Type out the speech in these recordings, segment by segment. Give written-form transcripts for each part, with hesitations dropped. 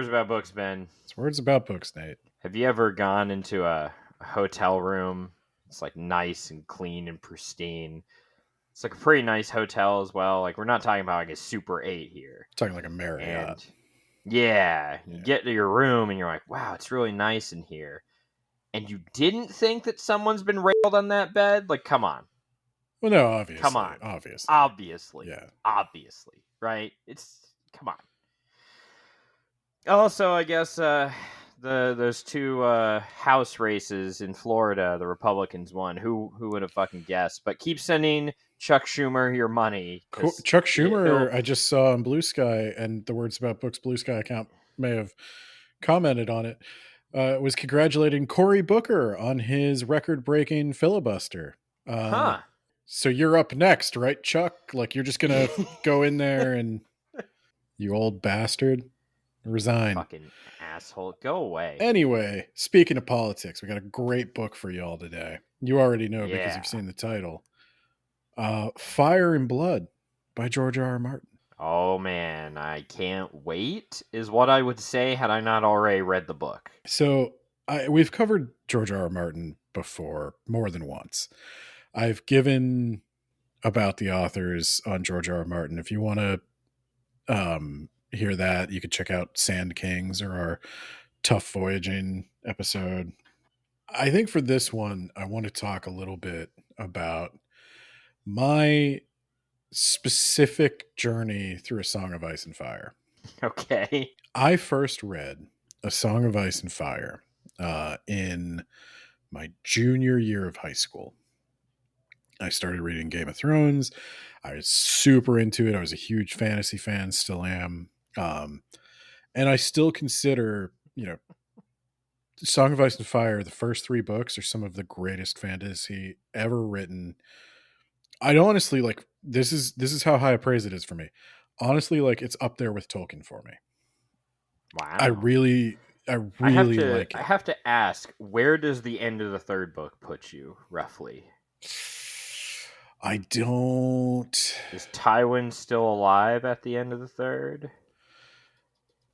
Words About Books, Ben. It's Words About Books, Nate. Have you ever gone into a hotel room? It's like nice and clean and pristine. It's like a pretty nice hotel as well. Like, we're not talking about like a Super 8 here. Talking like a Marriott. And yeah, you get to your room and you're like, wow, it's really nice in here. And you didn't think that someone's been railed on that bed? Like, come on. Well, no, obviously. Come on. Obviously. Yeah. Obviously. Right? Come on. Also, I guess those two house races in Florida, the Republicans won. Who would have fucking guessed? But keep sending Chuck Schumer your money. Chuck Schumer, I just saw on Blue Sky, and the Words About Books Blue Sky account may have commented on it, was congratulating Cory Booker on his record-breaking filibuster. So you're up next, right, Chuck? Like, you're just going to go in there and, you old bastard, resign. Fucking asshole. Go away. Anyway, speaking of politics, we got a great book for y'all today. You already know because you've seen the title. Fire and Blood by George R.R. Martin. Oh, man. I can't wait, is what I would say had I not already read the book. So we've covered George R.R. Martin before more than once. I've given about the authors on George R.R. Martin. If you want to hear that, you could check out Sand Kings or our Tough Voyaging episode. I think for this one, I want to talk a little bit about my specific journey through A Song of Ice and Fire. Okay. I first read A Song of Ice and Fire in my junior year of high school. I started reading Game of Thrones. I was super into it. I was a huge fantasy fan, still am. And I still consider, Song of Ice and Fire, the first 3 books are some of the greatest fantasy ever written. I'd honestly, like, this is how high a praise it is for me. Honestly, like, it's up there with Tolkien for me. Wow. I really like it. I have to ask, where does the end of the 3rd book put you, roughly? I don't... Is Tywin still alive at the end of the 3rd?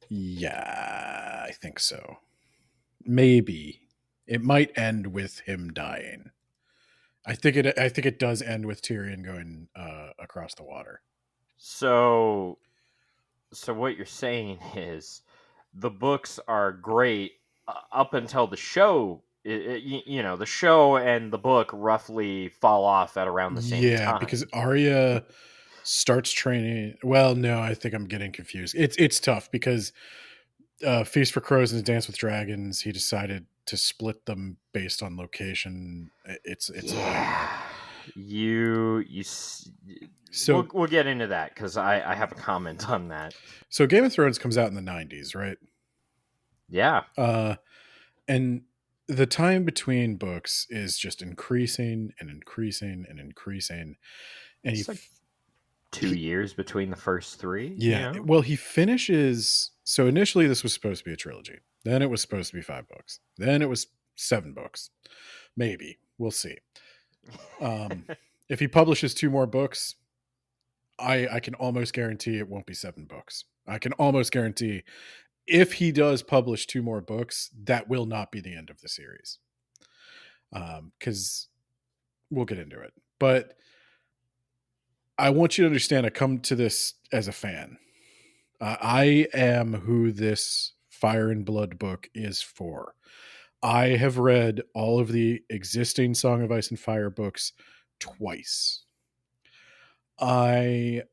Yeah, I think so. Maybe. It might end with him dying. I think it does end with Tyrion going across the water. So what you're saying is the books are great up until the show. The show and the book roughly fall off at around the same time. Yeah, because Arya starts training. Well, no, I think I'm getting confused. It's tough because Feast for Crows and Dance with Dragons, he decided to split them based on location. It's so we'll get into that because I have a comment on that. So Game of Thrones comes out in the 90s, right? Yeah. And the time between books is just increasing and increasing and increasing. And it's like 2 years between the first 3. Yeah. Well, he finishes. So initially this was supposed to be a trilogy. Then it was supposed to be 5 books. Then it was 7 books. Maybe. We'll see. If he publishes 2 more books, I can almost guarantee it won't be 7 books. I can almost guarantee if he does publish 2 more books, that will not be the end of the series. Because we'll get into it. But I want you to understand, I come to this as a fan. I am who this Fire and Blood book is for. I have read all of the existing Song of Ice and Fire books twice. I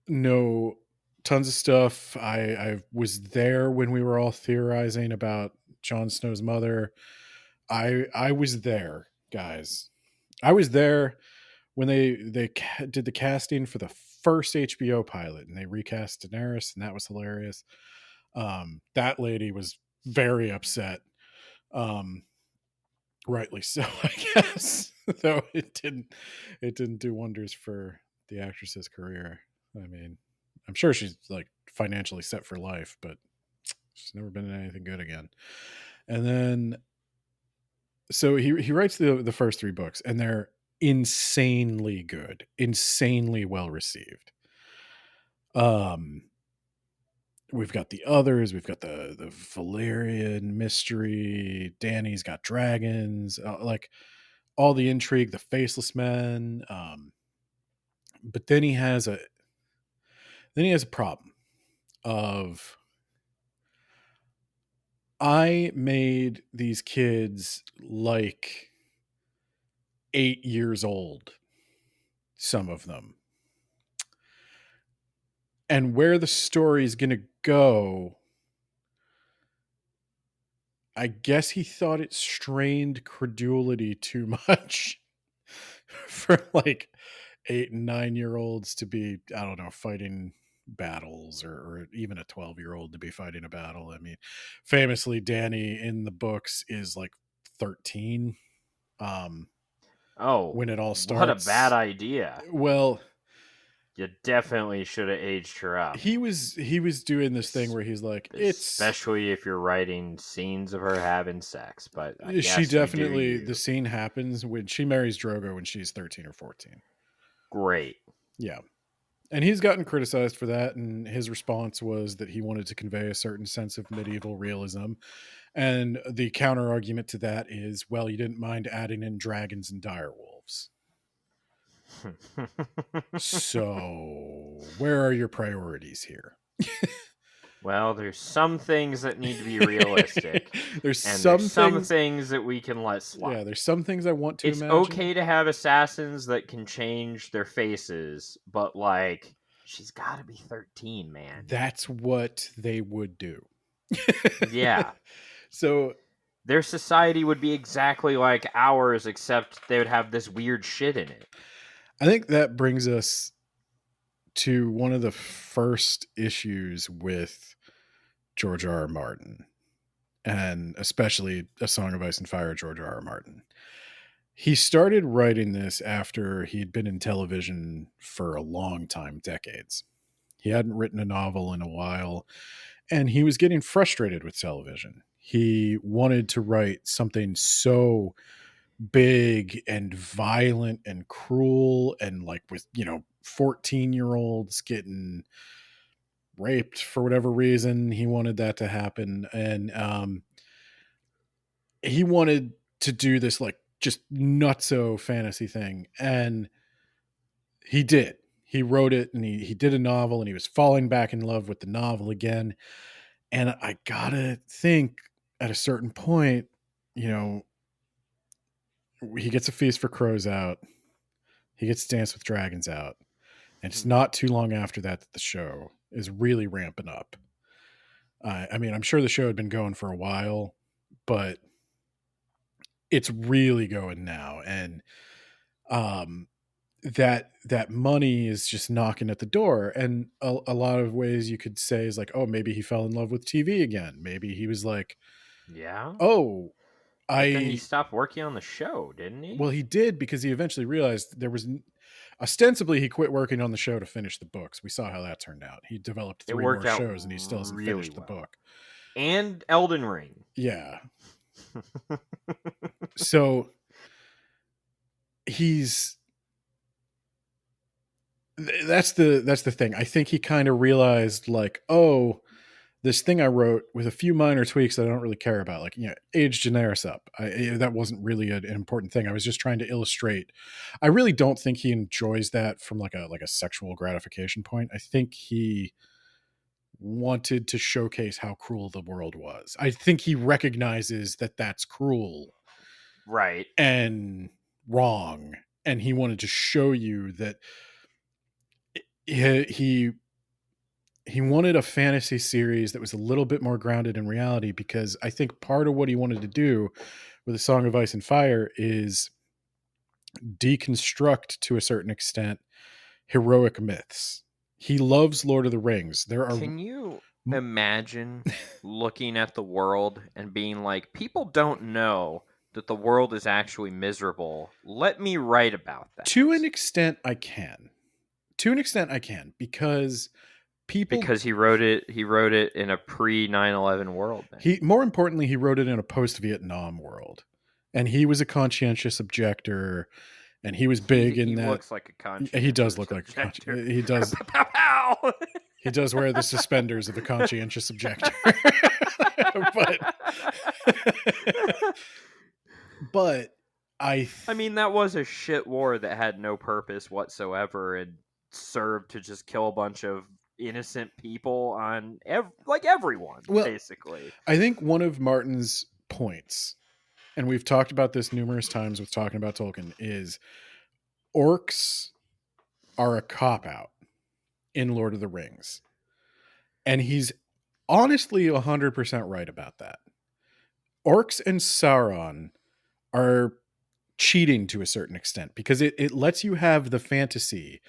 know tons of stuff. I was there when we were all theorizing about Jon Snow's mother. I was there, guys. I was there when they did the casting for the first HBO pilot, and they recast Daenerys, and that was hilarious. That lady was very upset. Rightly so, I guess. Though it didn't do wonders for the actress's career. I mean, I'm sure she's like financially set for life, but she's never been in anything good again. And then, so he writes the first 3 books, and they're insanely good, insanely well received. we've got the others. We've got the Valerian mystery. Danny's got dragons. Like all the intrigue, the faceless men. But then he has a problem of, I made these kids like 8 years old, some of them. And where the story is going to go, I guess he thought it strained credulity too much for like 8 and 9-year-olds to be, I don't know, fighting battles, or even a 12-year-old to be fighting a battle. I mean, famously, Danny in the books is like 13 Oh, when it all what a starts. bad idea. Well, You definitely should have aged her up. he was doing this thing where he's like, especially if you're writing scenes of her having sex. But I guess she definitely, you do you. the scene happens when she marries Drogo when she's 13 or 14. Great. Yeah. And he's gotten criticized for that, and his response was that he wanted to convey a certain sense of medieval realism. And the counter argument to that is, well, you didn't mind adding in dragons and direwolves. So, where are your priorities here? Well, there's some things that need to be realistic. there's some things that we can let slide. Yeah, there's some things I want to imagine. It's okay to have assassins that can change their faces, but like, she's got to be 13, man. That's what they would do. Yeah. So their society would be exactly like ours, except they would have this weird shit in it. I think that brings us to one of the first issues with George R.R. Martin, and especially A Song of Ice and Fire, George R.R. Martin. He started writing this after he'd been in television for a long time, decades. He hadn't written a novel in a while, and he was getting frustrated with television. He wanted to write something so big and violent and cruel, and like with, 14-year-olds getting raped for whatever reason. He wanted that to happen. And he wanted to do this like just nutso fantasy thing. And he did. He wrote it, and he did a novel, and he was falling back in love with the novel again. And I gotta think at a certain point, he gets A Feast for Crows out. He gets Dance with Dragons out. And it's not too long after that the show is really ramping up. I mean, I'm sure the show had been going for a while, but it's really going now. And that money is just knocking at the door. And a lot of ways you could say is like, oh, maybe he fell in love with TV again. Maybe he was like, yeah. Oh, but then he stopped working on the show, didn't he? Well, he did, because he eventually realized there was ostensibly he quit working on the show to finish the books. We saw how that turned out. He developed 3 more shows, and he still hasn't finished the book. And Elden Ring. Yeah. So that's the thing. I think he kind of realized like, oh, this thing I wrote with a few minor tweaks that I don't really care about, like, age Daenerys up. That wasn't really an important thing. I was just trying to illustrate. I really don't think he enjoys that from like a sexual gratification point. I think he wanted to showcase how cruel the world was. I think he recognizes that that's cruel, right, and wrong, and he wanted to show you that he wanted a fantasy series that was a little bit more grounded in reality, because I think part of what he wanted to do with A Song of Ice and Fire is deconstruct, to a certain extent, heroic myths. He loves Lord of the Rings. Can you imagine looking at the world and being like, people don't know that the world is actually miserable. Let me write about that. To an extent, I can. Because he wrote it in a pre 9/11 world. More importantly, he wrote it in a post Vietnam world, and he was a conscientious objector, and he was big in that. He looks like a conscientious. He does look like a conscientious. He does. He does wear the suspenders of a conscientious objector. but but I mean, that was a shit war that had no purpose whatsoever and served to just kill a bunch of innocent people on everyone, well, basically. I think one of Martin's points, and we've talked about this numerous times with talking about Tolkien, is orcs are a cop-out in Lord of the Rings. And he's honestly 100% right about that. Orcs and Sauron are cheating to a certain extent because it lets you have the fantasy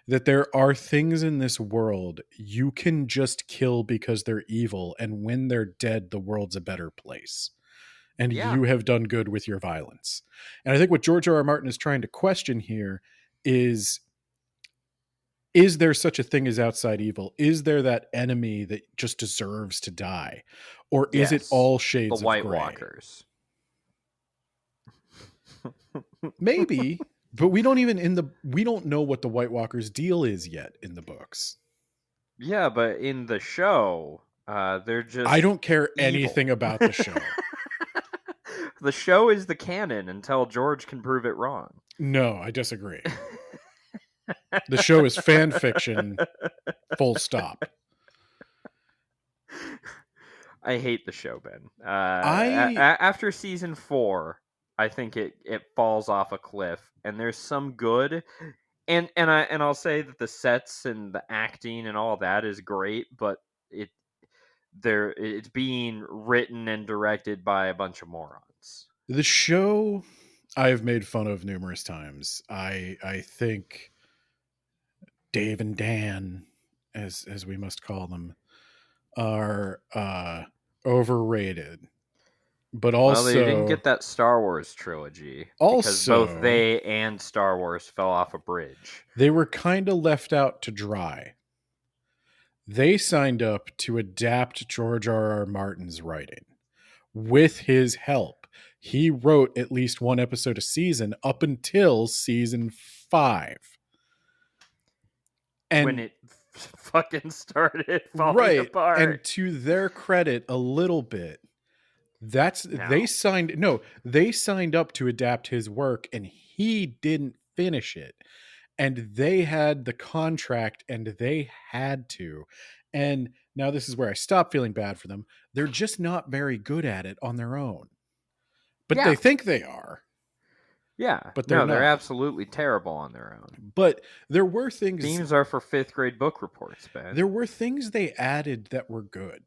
that there are things in this world you can just kill because they're evil, and when they're dead, the world's a better place. And Yeah. you have done good with your violence. And I think what George R.R. Martin is trying to question here is there such a thing as outside evil? Is there that enemy that just deserves to die? Or is it Yes. all The shades of White gray? Walkers. Maybe, but we don't know what the White Walkers' deal is yet in the books. Yeah, but in the show, they're just I don't care evil. anything about the show. The show is the canon until George can prove it wrong. No, I disagree. The show is fan fiction, full stop. I hate the show, Ben. After season 4, I think it falls off a cliff, and there's some good, and I'll say that the sets and the acting and all that is great, but it's being written and directed by a bunch of morons. The show I've made fun of numerous times. I think Dave and Dan, as we must call them, are overrated. But also, well, they didn't get that Star Wars trilogy because both they and Star Wars fell off a bridge. They were kind of left out to dry. They signed up to adapt George R.R. Martin's writing with his help. He wrote at least one episode a season up until season 5. And when it fucking started falling apart. And to their credit, a little bit, they signed up to adapt his work, and he didn't finish it. And they had the contract, and they had to. And now this is where I stop feeling bad for them. They're just not very good at it on their own. But they think they are. Yeah. But they're absolutely terrible on their own. But there were things... Themes are for 5th grade book reports, Ben. There were things they added that were good.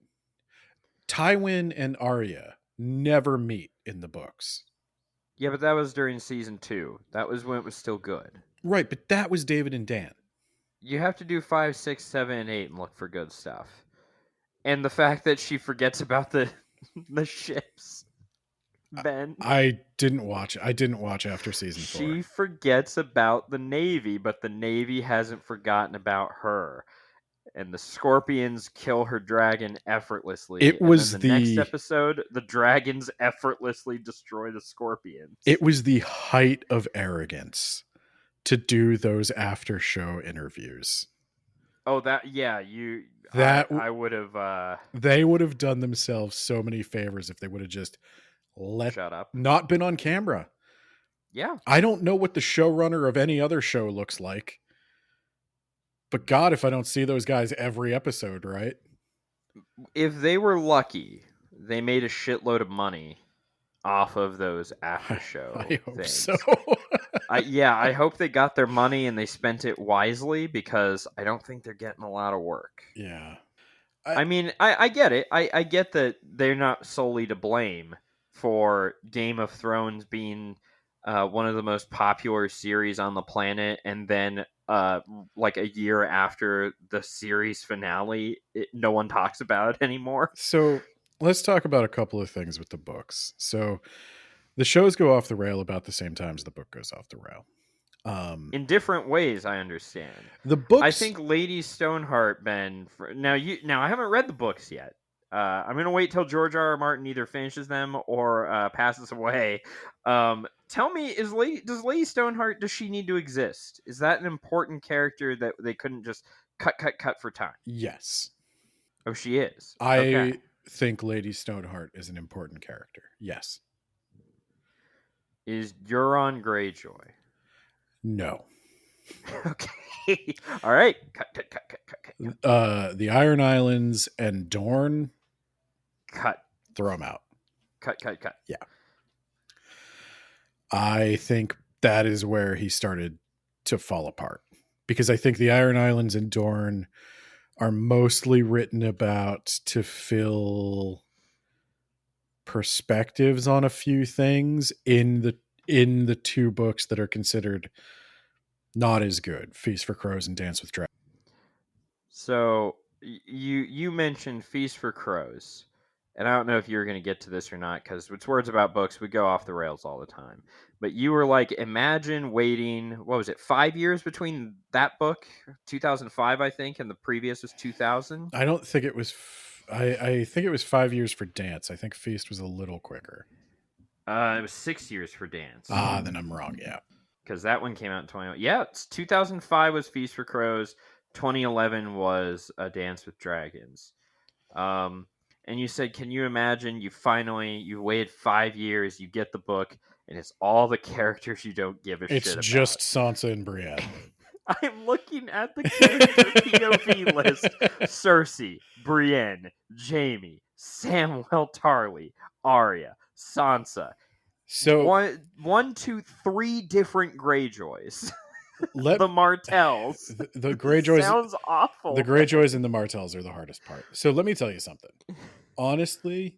Tywin and Arya never meet in the books. Yeah, but that was during season 2. That was when it was still good. Right, but that was David and Dan. You have to do 5, 6, 7, and 8 and look for good stuff. And the fact that she forgets about the ships, Ben. I didn't watch after season 4. She forgets about the Navy, but the Navy hasn't forgotten about her. And the scorpions kill her dragon effortlessly. It was the next episode, the dragons effortlessly destroy the scorpions. It was the height of arrogance to do those after show interviews. Oh, I would have. They would have done themselves so many favors if they would have just shut up, not been on camera. Yeah, I don't know what the showrunner of any other show looks like. But God, if I don't see those guys every episode, right? If they were lucky, they made a shitload of money off of those after show I hope things. So. I hope they got their money and they spent it wisely, because I don't think they're getting a lot of work. Yeah. I mean, I get it. I get that they're not solely to blame for Game of Thrones being one of the most popular series on the planet, and then like a year after the series finale, no one talks about it anymore. So let's talk about a couple of things with the books. So the shows go off the rail about the same time as the book goes off the rail. In different ways, I understand. The books, I think Lady Stoneheart, Ben. Now I haven't read the books yet. I'm gonna wait till George R.R. Martin either finishes them or passes away. Tell me, does Lady Stoneheart, does she need to exist? Is that an important character that they couldn't just cut for time. Yes. Oh, she is. Okay. I think Lady Stoneheart is an important character. Yes. Is Euron Greyjoy? No. Okay. All right. Cut. The Iron Islands and Dorne, Cut. throw them out. Cut. Yeah. I think that is where he started to fall apart. Because I think the Iron Islands and Dorne are mostly written about to fill perspectives on a few things in the two books that are considered not as good, Feast for Crows and Dance with Dragons. So you mentioned Feast for Crows, and I don't know if you're going to get to this or not because it's words about books. We go off the rails all the time. But you were like, imagine waiting. What was it? 5 years between that book, 2005, I think, and the previous was 2000. I don't think it was. I think it was 5 years for Dance. I think Feast was a little quicker. It was 6 years for Dance. Then I'm wrong. Yeah, because that one came out in 20. Yeah, it's 2005 was Feast for Crows. 2011 was A Dance with Dragons. And you said, can you imagine you waited 5 years, you get the book, and it's all the characters you don't give a shit about. It's just Sansa and Brienne. I'm looking at the character POV list. Cersei, Brienne, Jaime, Samwell Tarly, Arya, Sansa. So one, two, three different Greyjoys. The Martells. The Greyjoys sounds awful. The Greyjoys and the Martells are the hardest part. So let me tell you something. Honestly,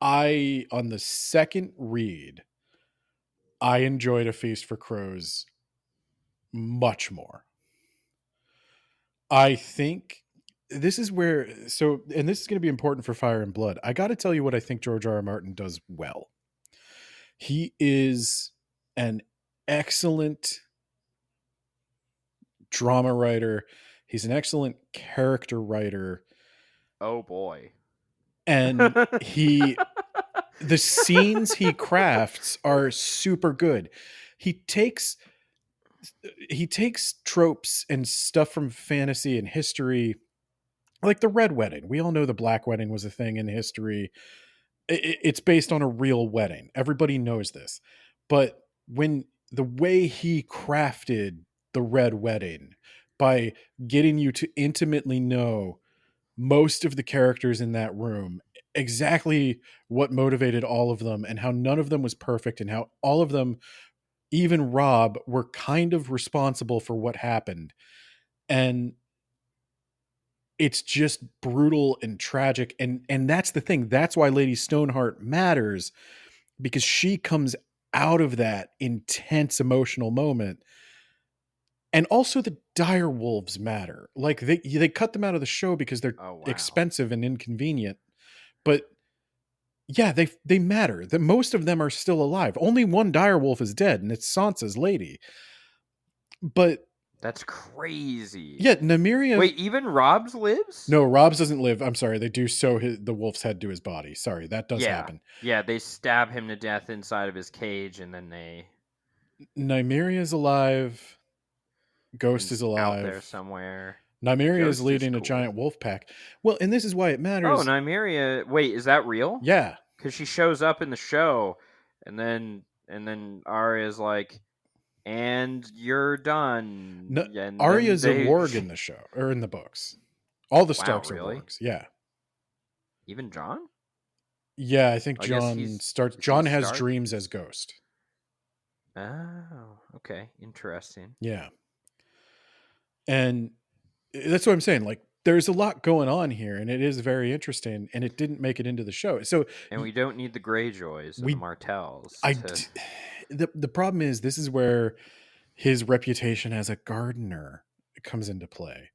on the second read, I enjoyed A Feast for Crows much more. I think this is where, and this is going to be important for Fire and Blood. I got to tell you what I think George R. R. Martin does well. He is an excellent drama writer. He's an excellent character writer. Oh boy. And the scenes he crafts are super good. He takes tropes and stuff from fantasy and history, like the Red Wedding. We all know the Black Wedding was a thing in history. It's based on a real wedding. Everybody knows this. But when the way he crafted the Red Wedding by getting you to intimately know most of the characters in that room, exactly what motivated all of them, and how none of them was perfect, and how all of them, even Rob, were kind of responsible for what happened. And it's just brutal and tragic. And that's the thing. That's why Lady Stoneheart matters, because she comes out of that intense emotional moment. And also the dire wolves matter. Like they cut them out of the show because they're expensive and inconvenient. But yeah, they matter. That most of them are still alive. Only one dire wolf is dead, and it's Sansa's lady. But that's crazy. Yeah, Nymeria. Wait, even Rob's lives? No, Rob's doesn't live. I'm sorry. They do sew the wolf's head to his body. Sorry, that does happen. Yeah, they stab him to death inside of his cage, and then Nymeria's alive. Ghost is alive. Out there somewhere. Nymeria is leading a giant wolf pack. Well, and this is why it matters. Oh, Nymeria. Wait, is that real? Yeah. Because she shows up in the show, and then Arya's like, and you're done. No, and Arya's a warg in the show, or in the books. All the Starks are wargs. Yeah. Even Jon? Yeah, I think Jon has dreams as Ghost. Oh, okay. Interesting. Yeah. And that's what I'm saying. Like, there's a lot going on here, and it is very interesting, and it didn't make it into the show. So, and we don't need the Greyjoys and the Martells. The problem is, this is where his reputation as a gardener comes into play.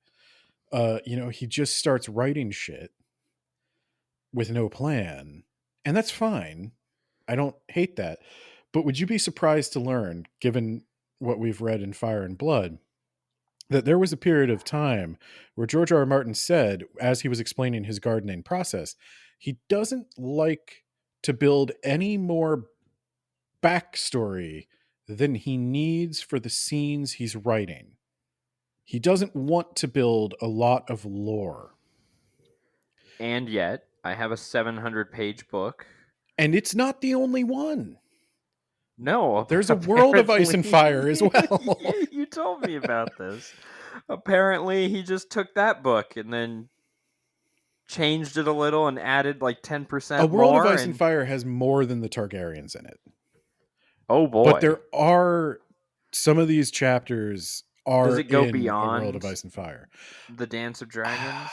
He just starts writing shit with no plan, and that's fine. I don't hate that. But would you be surprised to learn, given what we've read in Fire and Blood, that there was a period of time where George R. R. Martin said, as he was explaining his gardening process, he doesn't like to build any more backstory than he needs for the scenes he's writing. He doesn't want to build a lot of lore. And yet, I have a 700-page book. And it's not the only one. No, There's a world of Ice and Fire as well. You told me about this. Apparently, he just took that book and then changed it a little and added like 10% A world of more. Ice and Fire has more than the Targaryens in it. Oh boy. But there are some of these chapters are Does it go in beyond a world of Ice and Fire. the Dance of Dragons?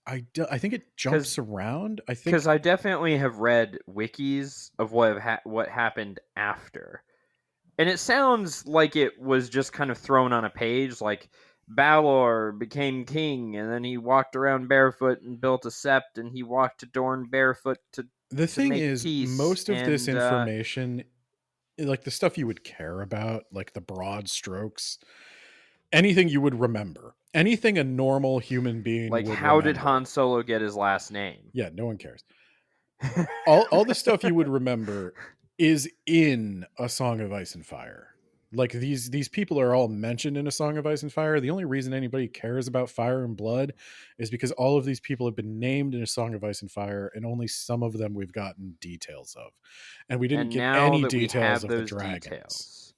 I think it jumps around. I think because I definitely have read wikis of what happened after, and it sounds like it was just kind of thrown on a page. Like Balor became king, and then he walked around barefoot and built a sept, and he walked to Dorne barefoot to. The thing make is, peace, most of this and, information, like the stuff you would care about, like the broad strokes, anything you would remember, anything a normal human being like would how remember. did Han Solo get his last name? Yeah, no one cares. all the stuff you would remember is in A Song of Ice and Fire. Like these people are all mentioned in A Song of Ice and Fire. The only reason anybody cares about Fire and Blood is because all of these people have been named in A Song of Ice and Fire, and only some of them we've gotten details of. And we didn't get any details of the dragons.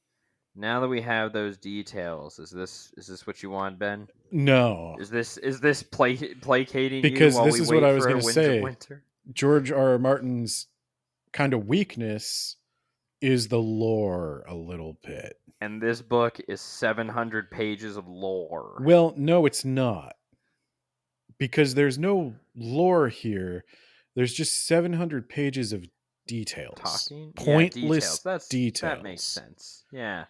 Now that we have those details, is this what you want, Ben? No. Is this placating because you while this we is wait what I was for going to say. winter? George R.R. Martin's kind of weakness is the lore a little bit. And this book is 700 pages of lore. Well, no, it's not. Because there's no lore here. There's just 700 pages of details. Talking? Pointless details. That makes sense. Yeah.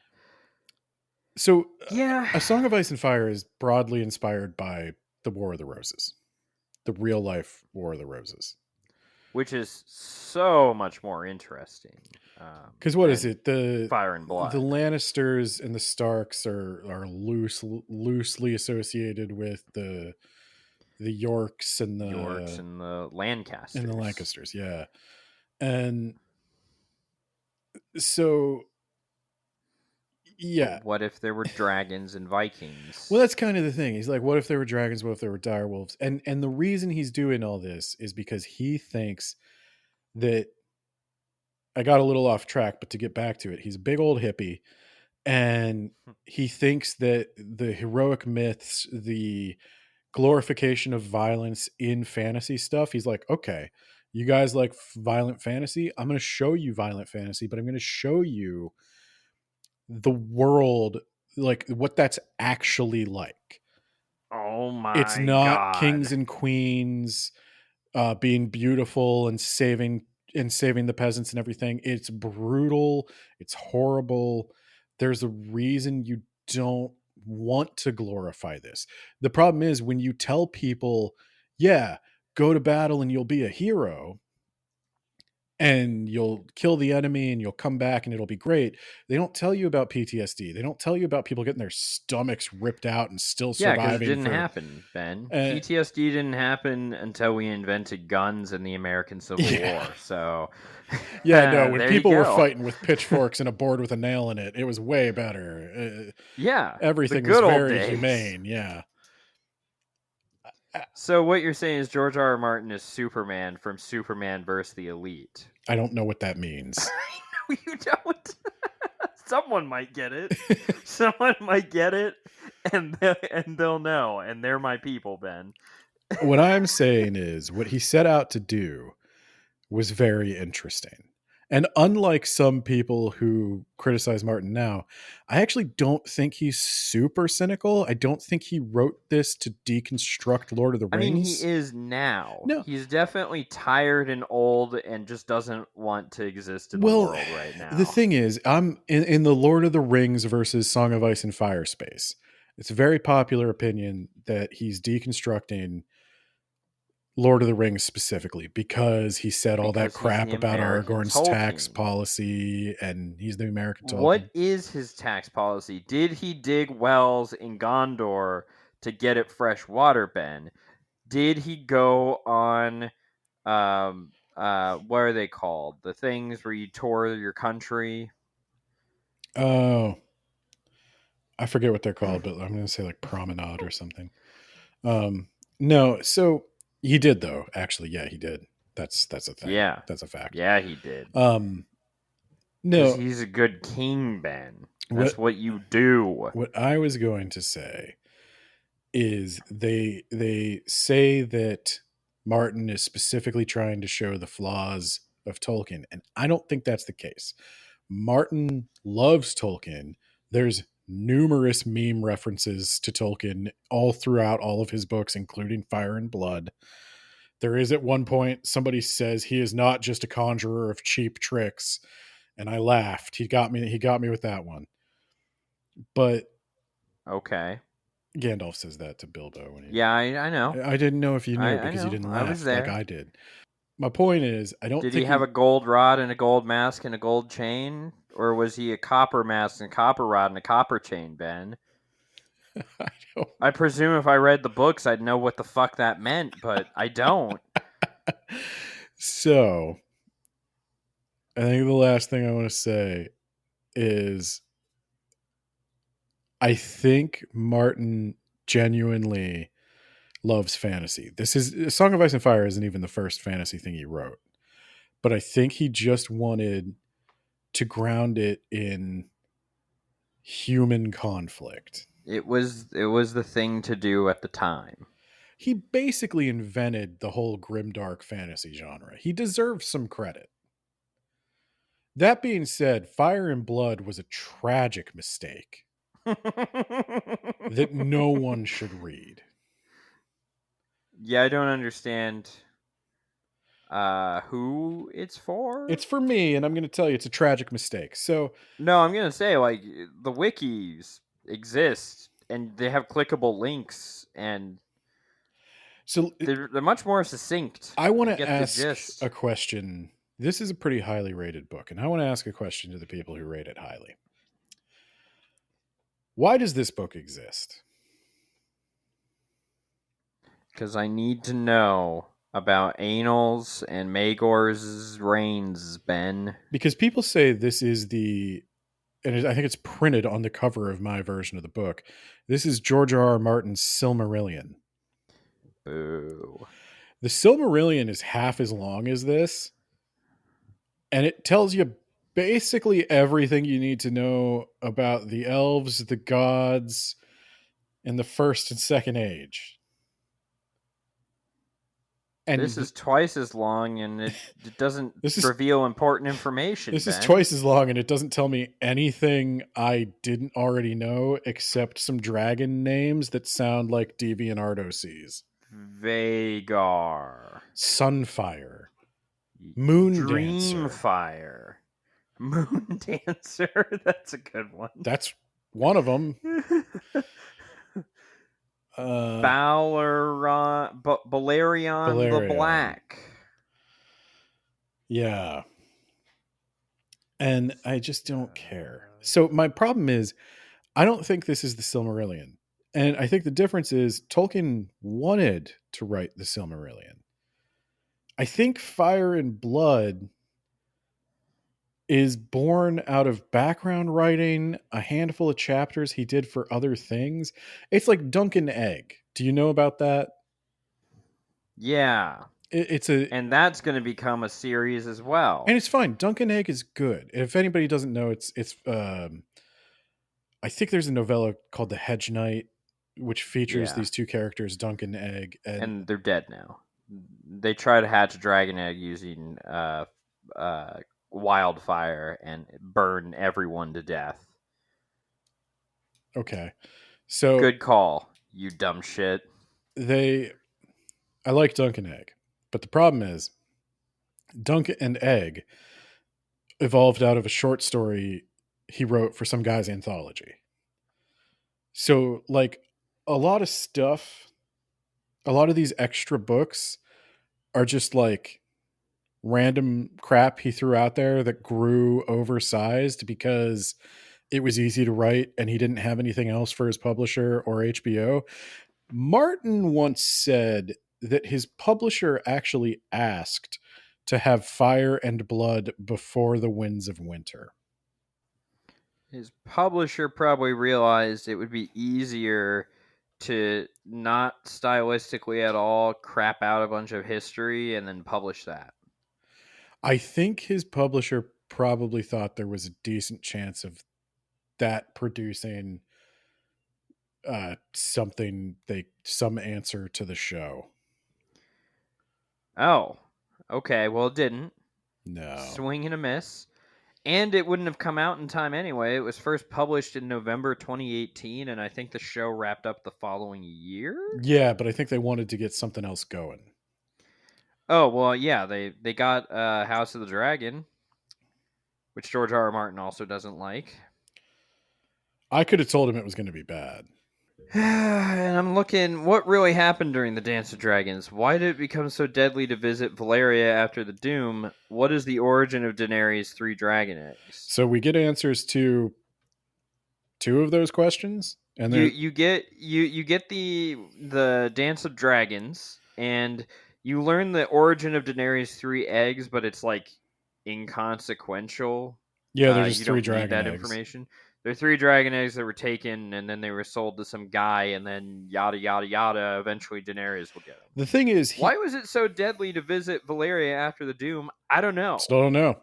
So, yeah. A Song of Ice and Fire is broadly inspired by the War of the Roses. The real life War of the Roses. Which is so much more interesting. Because what is it? The Fire and Blood. The Lannisters and the Starks are loosely associated with the Yorks and the Lancasters. And the Lancasters, yeah. And so, yeah. But what if there were dragons and Vikings? Well, that's kind of the thing. He's like, what if there were dragons? What if there were direwolves? And the reason he's doing all this is because he thinks that, I got a little off track, but to get back to it, he's a big old hippie, and he thinks that the heroic myths, the glorification of violence in fantasy stuff, he's like, okay, you guys like violent fantasy? I'm going to show you violent fantasy, but I'm going to show you the world, like what that's actually like. Oh my God. It's not kings and queens being beautiful and saving the peasants and everything. It's brutal. It's horrible. There's a reason you don't want to glorify this. The problem is when you tell people, yeah, go to battle and you'll be a hero and you'll kill the enemy and you'll come back and it'll be great. They don't tell you about PTSD. They don't tell you about people getting their stomachs ripped out and still surviving. Yeah, because it didn't happen, Ben. PTSD didn't happen until we invented guns in the American Civil War. So, yeah, no, when people were fighting with pitchforks and a board with a nail in it, it was way better. Yeah, everything was very humane. Yeah. So what you're saying is George R.R. Martin is Superman from Superman vs. the Elite. I don't know what that means. No, you don't. Someone might get it. Someone might get it, and they'll know, and they're my people, Ben. What I'm saying is what he set out to do was very interesting. And unlike some people who criticize Martin now, I actually don't think he's super cynical. I don't think he wrote this to deconstruct Lord of the Rings. I mean, he is now. No. He's definitely tired and old and just doesn't want to exist in the world right now. The thing is, I'm in the Lord of the Rings versus Song of Ice and Fire space. It's a very popular opinion that he's deconstructing Lord of the Rings specifically because he said all that crap about Aragorn's tax policy, and he's the American Tolkien. What is his tax policy? Did he dig wells in Gondor to get it fresh water, Ben? Did he go on what are they called? The things where you tour your country? Oh. I forget what they're called, but I'm going to say like promenade or something. No, so he did though. Actually, yeah, he did. That's a thing. Yeah. That's a fact. Yeah, he did. Um, Because no, he's a good king, Ben. That's what what you do. what I was going to say is they say that Martin is specifically trying to show the flaws of Tolkien, and I don't think that's the case. Martin loves Tolkien. There's numerous meme references to Tolkien all throughout all of his books, including Fire and Blood. There is at one point somebody says he is not just a conjurer of cheap tricks, and I laughed. He got me with that one. But Okay. Gandalf says that to Bilbo when Yeah, I know. I didn't know if you knew I because you know. didn't I was laugh like there. I did. My point is, I don't Did he think have a gold rod and a gold mask and a gold chain? Or was he a copper mask and a copper rod and a copper chain, Ben? I don't. I presume if I read the books, I'd know what the fuck that meant, but I don't. So, I think the last thing I want to say is I think Martin genuinely loves fantasy. This is Song of Ice and Fire isn't even the first fantasy thing he wrote, but I think he just wanted to ground it in human conflict. It was the thing to do at the time. He basically invented the whole grimdark fantasy genre. He deserves some credit. That being said, Fire and Blood was a tragic mistake that no one should read. Yeah, I don't understand who it's for. It's for me, and I'm going to tell you it's a tragic mistake. So, No, I'm gonna say like the wikis exist and they have clickable links and so they're much more succinct. I want You to get the ask gist. a question. This is a pretty highly rated book, and I want to ask a question to the people who rate it highly. Why does this book exist? Because I need to know about Anals and Magor's reigns, Ben. Because people say this is I think it's printed on the cover of my version of the book. This is George R.R. Martin's Silmarillion. Boo. The Silmarillion is half as long as this, and it tells you basically everything you need to know about the elves, the gods, and the first and second age. And This is twice as long and it doesn't this is reveal important information, this is Ben. twice as long, and it doesn't tell me anything I didn't already know except some dragon names that sound like DeviantArt OCs. Vagar. Sunfire, Moon Dancer. Dreamfire. Moon Dancer. That's a good one. That's one of them. Balerion the Balerion. Black. Yeah. And I just don't care. So my problem is, I don't think this is the Silmarillion. And I think the difference is Tolkien wanted to write the Silmarillion. I think Fire and Blood is born out of background writing, a handful of chapters he did for other things. It's like Dunk and Egg. Do you know about that? Yeah. And that's going to become a series as well. And it's fine. Dunk and Egg is good. If anybody doesn't know, it's I think there's a novella called The Hedge Knight, which features these two characters, Dunk and Egg, and they're dead now. They try to hatch a dragon egg using wildfire and burn everyone to death. Okay. So good call, you dumb shit. I like Dunk and Egg, but the problem is Dunk and Egg evolved out of a short story he wrote for some guy's anthology. So like a lot of stuff, a lot of these extra books are just like random crap he threw out there that grew oversized because it was easy to write and he didn't have anything else for his publisher or HBO. Martin once said that his publisher actually asked to have Fire and Blood before the Winds of Winter. His publisher probably realized it would be easier to not stylistically at all crap out a bunch of history and then publish that. I think his publisher probably thought there was a decent chance of that producing some answer to the show. Oh, okay. Well, it didn't. No. Swing and a miss. And it wouldn't have come out in time anyway. It was first published in November 2018, and I think the show wrapped up the following year? Yeah, but I think they wanted to get something else going. Oh, well, yeah, they got House of the Dragon, which George R. R. Martin also doesn't like. I could have told him it was going to be bad. And I'm looking, what really happened during the Dance of Dragons? Why did it become so deadly to visit Valeria after the Doom? What is the origin of Daenerys' 3 dragon eggs? So we get answers to 2 of those questions, and then You get the Dance of Dragons, and you learn the origin of Daenerys' 3 eggs, but it's like inconsequential. yeah, there's just You 3 don't need dragon that eggs. information. There are 3 dragon eggs that were taken, and then they were sold to some guy, and then yada yada yada. Eventually, Daenerys will get them. The thing is, Why was it so deadly to visit Valeria after the Doom? I don't know. Still don't know.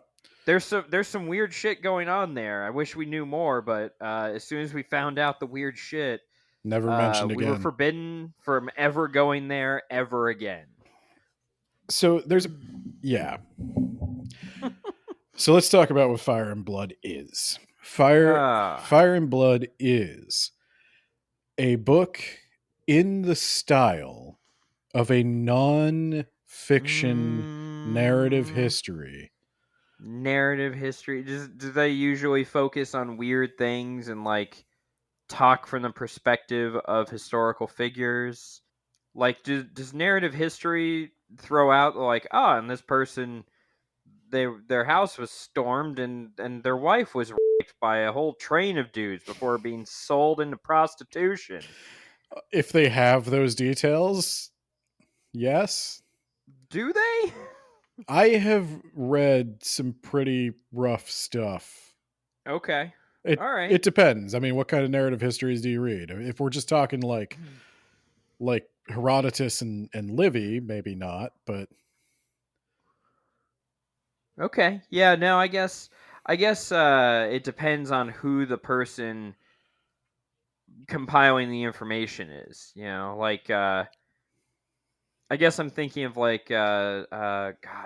There's some weird shit going on there. I wish we knew more, but as soon as we found out the weird shit, Never mentioned we again. were forbidden from ever going there ever again. So there's yeah. So let's talk about what Fire and Blood is. Fire and Blood is a book in the style of a non-fiction narrative history. Narrative history. Do they usually focus on weird things and like talk from the perspective of historical figures? Like, does narrative history throw out like, and this person, their house was stormed and their wife was raped by a whole train of dudes before being sold into prostitution? If they have those details, yes. Do they? I have read some pretty rough stuff. Okay. All right. It depends. I mean, what kind of narrative histories do you read? If we're just talking like Herodotus and Livy, maybe not, but okay. Yeah, no, I guess it depends on who the person compiling the information is. You know, like I guess I'm thinking of like God,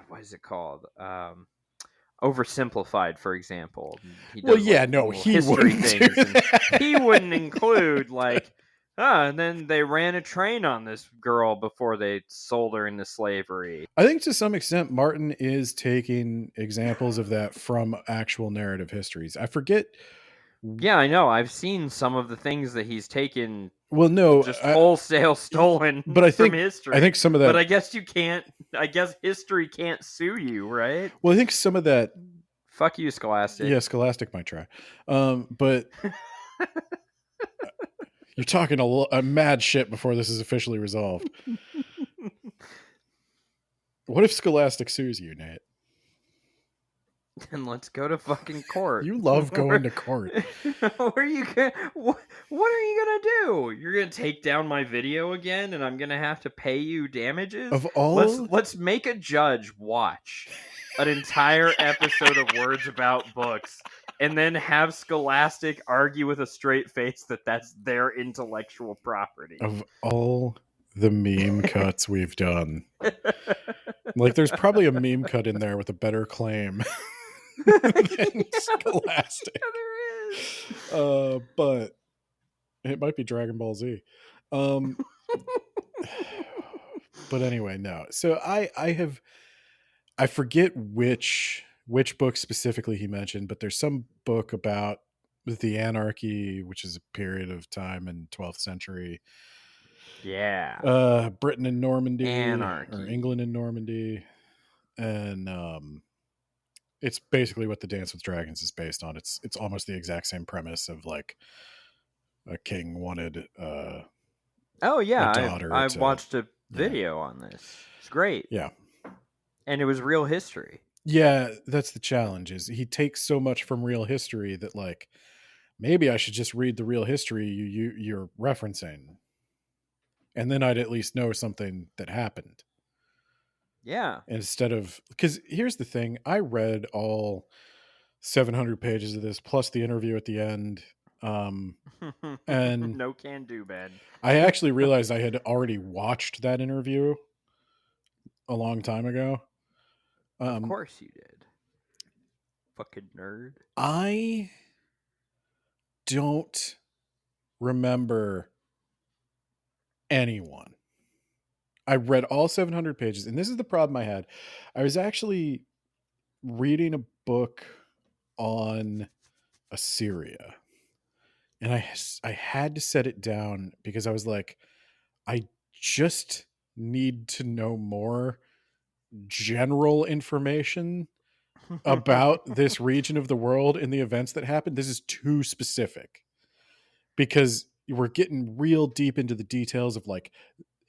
what is it called? Oversimplified, for example. He does, he history wouldn't. Things, and he wouldn't include like, and then they ran a train on this girl before they sold her into slavery. I think to some extent, Martin is taking examples of that from actual narrative histories. I forget. Yeah, I know. I've seen some of the things that he's taken. Well, no, just wholesale stolen. But I think from history. I think some of that. But I guess you can't. I guess history can't sue you, right? Well, I think some of that. Fuck you, Scholastic. Yeah, Scholastic might try, but you're talking a mad shit before this is officially resolved. What if Scholastic sues you, Nate? And let's go to fucking court. You love going to court. What are you gonna do? You're gonna take down my video again, and I'm gonna have to pay you damages? Of all, let's make a judge watch an entire episode of Words About Books, and then have Scholastic argue with a straight face that that's their intellectual property. Of all the meme cuts we've done, like there's probably a meme cut in there with a better claim. Scholastic. Yeah, there is. But it might be Dragon Ball Z. But anyway, no. So I forget which book specifically he mentioned, but there's some book about the anarchy, which is a period of time in 12th century. Yeah. Britain and Normandy, Anarchy. or England and Normandy, and it's basically what the Dance with Dragons is based on. It's almost the exact same premise of like a king wanted oh yeah, a daughter. I watched a video on this. It's great. Yeah. And it was real history. Yeah, that's the challenge, is he takes so much from real history that like maybe I should just read the real history you're referencing, and then I'd at least know something that happened Yeah. instead of, because here's the thing, I read all 700 pages of this plus the interview at the end, and No can do, Ben. I actually realized I had already watched that interview a long time ago. Of course you did. Fucking nerd. I don't remember anyone. I read all 700 pages, and this is the problem I had. I was actually reading a book on Assyria, and I had to set it down because I was like, I just need to know more general information about this region of the world and the events that happened. This is too specific because we're getting real deep into the details of, like,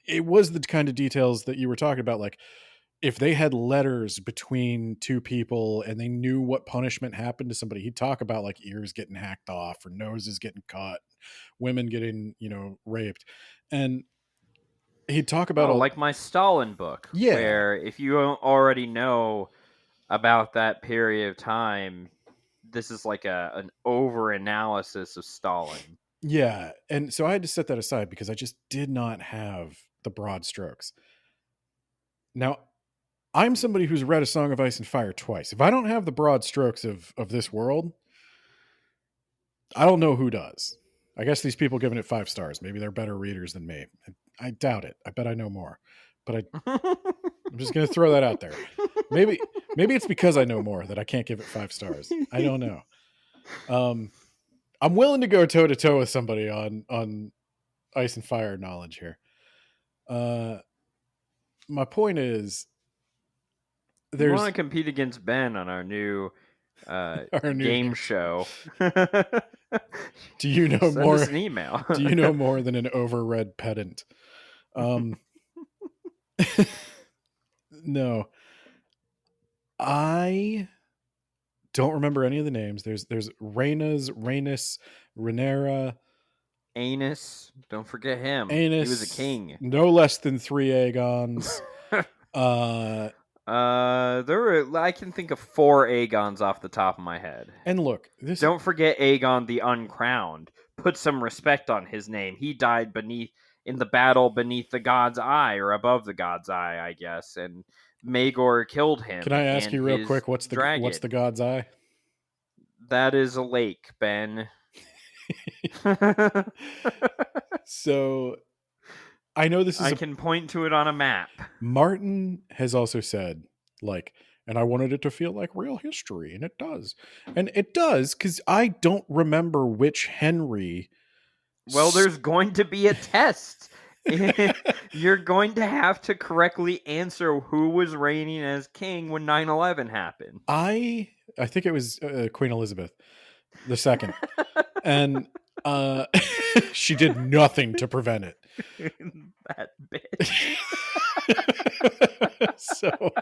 it was the kind of details that you were talking about, like if they had letters between two people and they knew what punishment happened to somebody. He'd talk about like ears getting hacked off or noses getting cut, women getting, raped, and he'd talk about Oh, all. like my Stalin book, Yeah, where if you already know about that period of time, this is like an over analysis of Stalin. yeah, and so I had to set that aside because I just did not have the broad strokes. Now, I'm somebody who's read A Song of Ice and Fire twice. If I don't have the broad strokes of this world, I don't know who does. I guess these people giving it 5 stars, maybe they're better readers than me. I doubt it. I bet I know more. But I'm just going to throw that out there. Maybe it's because I know more that I can't give it 5 stars. I don't know. I'm willing to go toe to toe with somebody on Ice and Fire knowledge here. My point is, You want to there's compete against Ben on our new our new game game. show. Do you know Send more? us an email. Do you know more than an overread pedant? No, I don't remember any of the names. There's Rhaenys, Rhaenyra, Anus, don't forget him. Aenys. He was a king. No less than 3 Aegons. There were, I can think of 4 Aegons off the top of my head. And look, Don't forget Aegon the Uncrowned. Put some respect on his name. He died in the battle beneath the god's eye, or above the god's eye, I guess, and Maegor killed him. Can I ask and you real his quick, what's the dragon. god's eye? That is a lake, Ben. So I know this is I can point to it on a map. Martin has also said, like, and I wanted it to feel like real history, and it does. And it does, because I don't remember which Henry. Well, there's going to be a test. You're going to have to correctly answer who was reigning as king when 9/11 happened. I think it was Queen Elizabeth II. And she did nothing to prevent it. That bitch. So,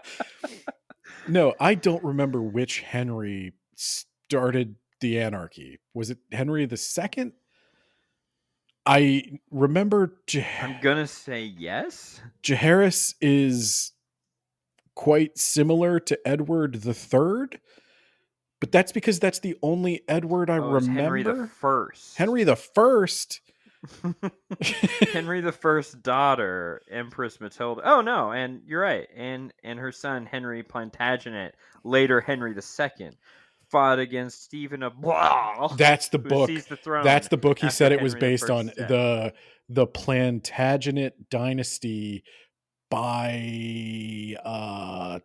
no, I don't remember which Henry started the anarchy. Was it Henry II? I remember I'm gonna say yes. Jaehaerys is quite similar to Edward III, but that's because that's the only Edward I remember. Henry the First. Henry the First. Henry the First daughter, Empress Matilda. Oh no, and you're right. And her son Henry Plantagenet, later Henry II, fought against Stephen of Blois. That's the book. Seized the throne. That's the book. He said it was Henry based on the Plantagenet dynasty by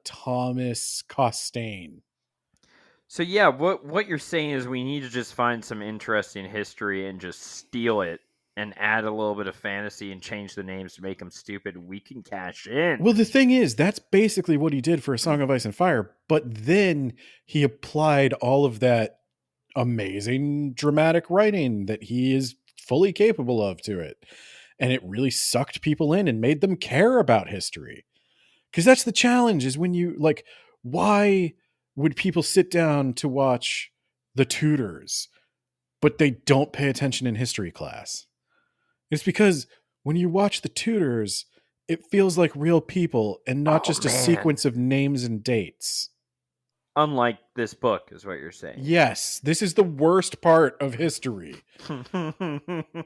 Thomas Costain. So yeah, what you're saying is we need to just find some interesting history and just steal it and add a little bit of fantasy and change the names to make them stupid. We can cash in. Well, the thing is, that's basically what he did for A Song of Ice and Fire, but then he applied all of that amazing dramatic writing that he is fully capable of to it. And it really sucked people in and made them care about history. Because that's the challenge, is when you, like, why would people sit down to watch The Tudors? but they don't pay attention in history class. It's because when you watch The Tudors, it feels like real people and not Oh just a man. sequence of names and dates. Unlike this book, is what you're saying. Yes, this is the worst part of history.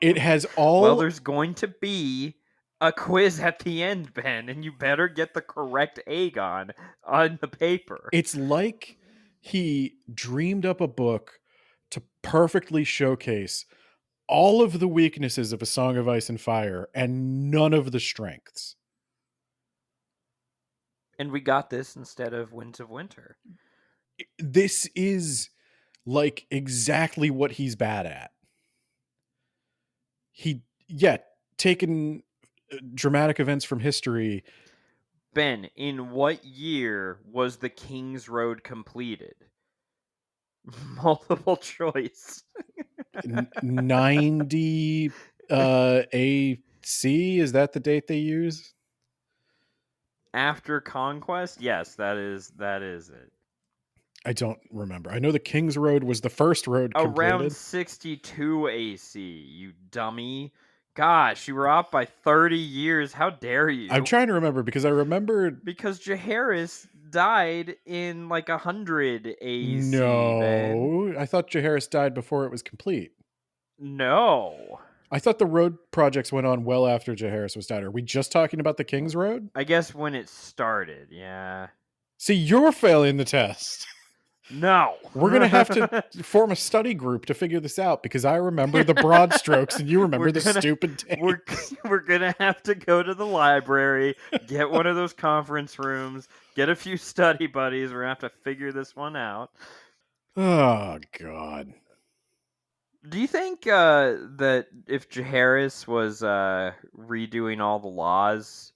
It has Well, all. there's going to be a quiz at the end, Ben, and you better get the correct Aegon on the paper. It's like he dreamed up a book to perfectly showcase all of the weaknesses of A Song of Ice and Fire and none of the strengths. And we got this instead of Winds of Winter. This is like exactly what he's bad at. Taken dramatic events from history. Ben, in what year was the King's Road completed? Multiple choice. 90 AC, is that the date they use? After conquest? Yes, that is it. I don't remember. I know the King's Road was the first road Around completed. 62 AC, you dummy. Gosh, you were off by 30 years. How dare you? I'm trying to remember because I remembered. Because Jaehaerys died in like 100 AC, No, Ben. I thought Jaehaerys died before it was complete. No. I thought the road projects went on well after Jaehaerys was died. Are we just talking about the King's Road? I guess when it started, yeah. See, you're failing the test. No. We're going to have to form a study group to figure this out because I remember the broad strokes and you remember the stupid dates. We're going to have to go to the library, get one of those conference rooms, get a few study buddies. We're going to have to figure this one out. Oh, God. Do you think that if Jaehaerys was redoing all the laws,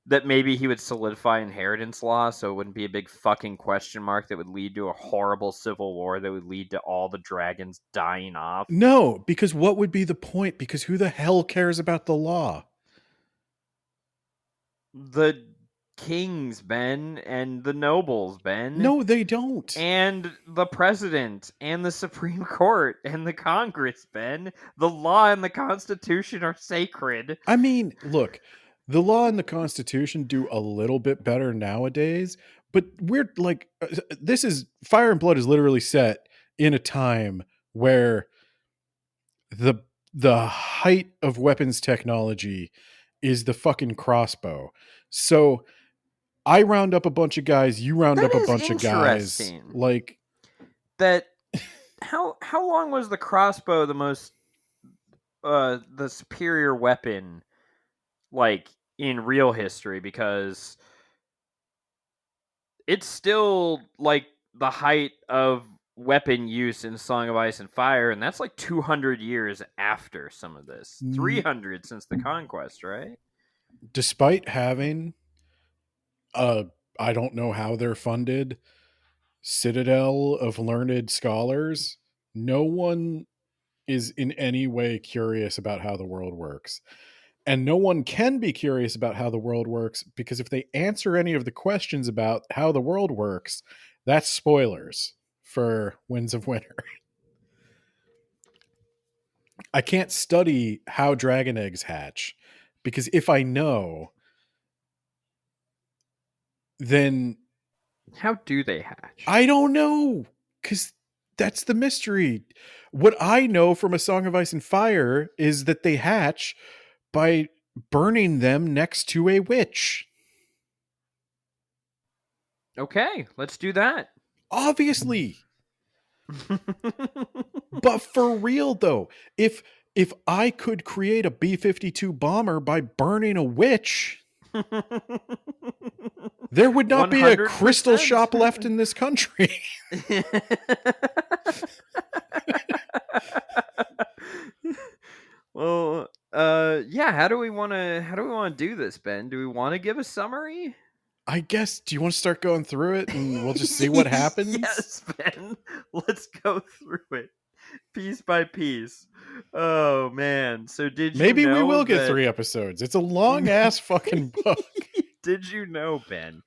that maybe he would solidify inheritance law so it wouldn't be a big fucking question mark that would lead to a horrible civil war that would lead to all the dragons dying off? No, because what would be the point? Because who the hell cares about the law? The kings, Ben, and the nobles, Ben. No, they don't. And the president, and the Supreme Court, and the Congress, Ben. The law and the Constitution are sacred. I mean, look, the law and the Constitution do a little bit better nowadays, but we're like, this is Fire and Blood is literally set in a time where the height of weapons technology is the fucking crossbow. So I round up a bunch of guys, you round up a bunch of guys. Like that. How long was the crossbow the superior weapon, like, in real history? Because it's still like the height of weapon use in Song of Ice and Fire, and that's like 200 years after some of this. 300 since the conquest, right? Despite having I don't know how they're funded, citadel of learned scholars, no one is in any way curious about how the world works. And no one can be curious about how the world works because if they answer any of the questions about how the world works, that's spoilers for Winds of Winter. I can't study how dragon eggs hatch because if I know, then how do they hatch? I don't know because that's the mystery. What I know from A Song of Ice and Fire is that they hatch by burning them next to a witch. Okay, let's do that. Obviously. But for real though, if I could create a B-52 bomber by burning a witch, there would not 100%. Be a crystal shop left in this country. Well, yeah, how do we want to do this, Ben? Do we want to give a summary? I guess, do you want to start going through it and we'll just see what happens? Yes, Ben. Let's go through it piece by piece. Oh man. So maybe we will get 3 episodes. It's a long ass fucking book. Did you know, Ben,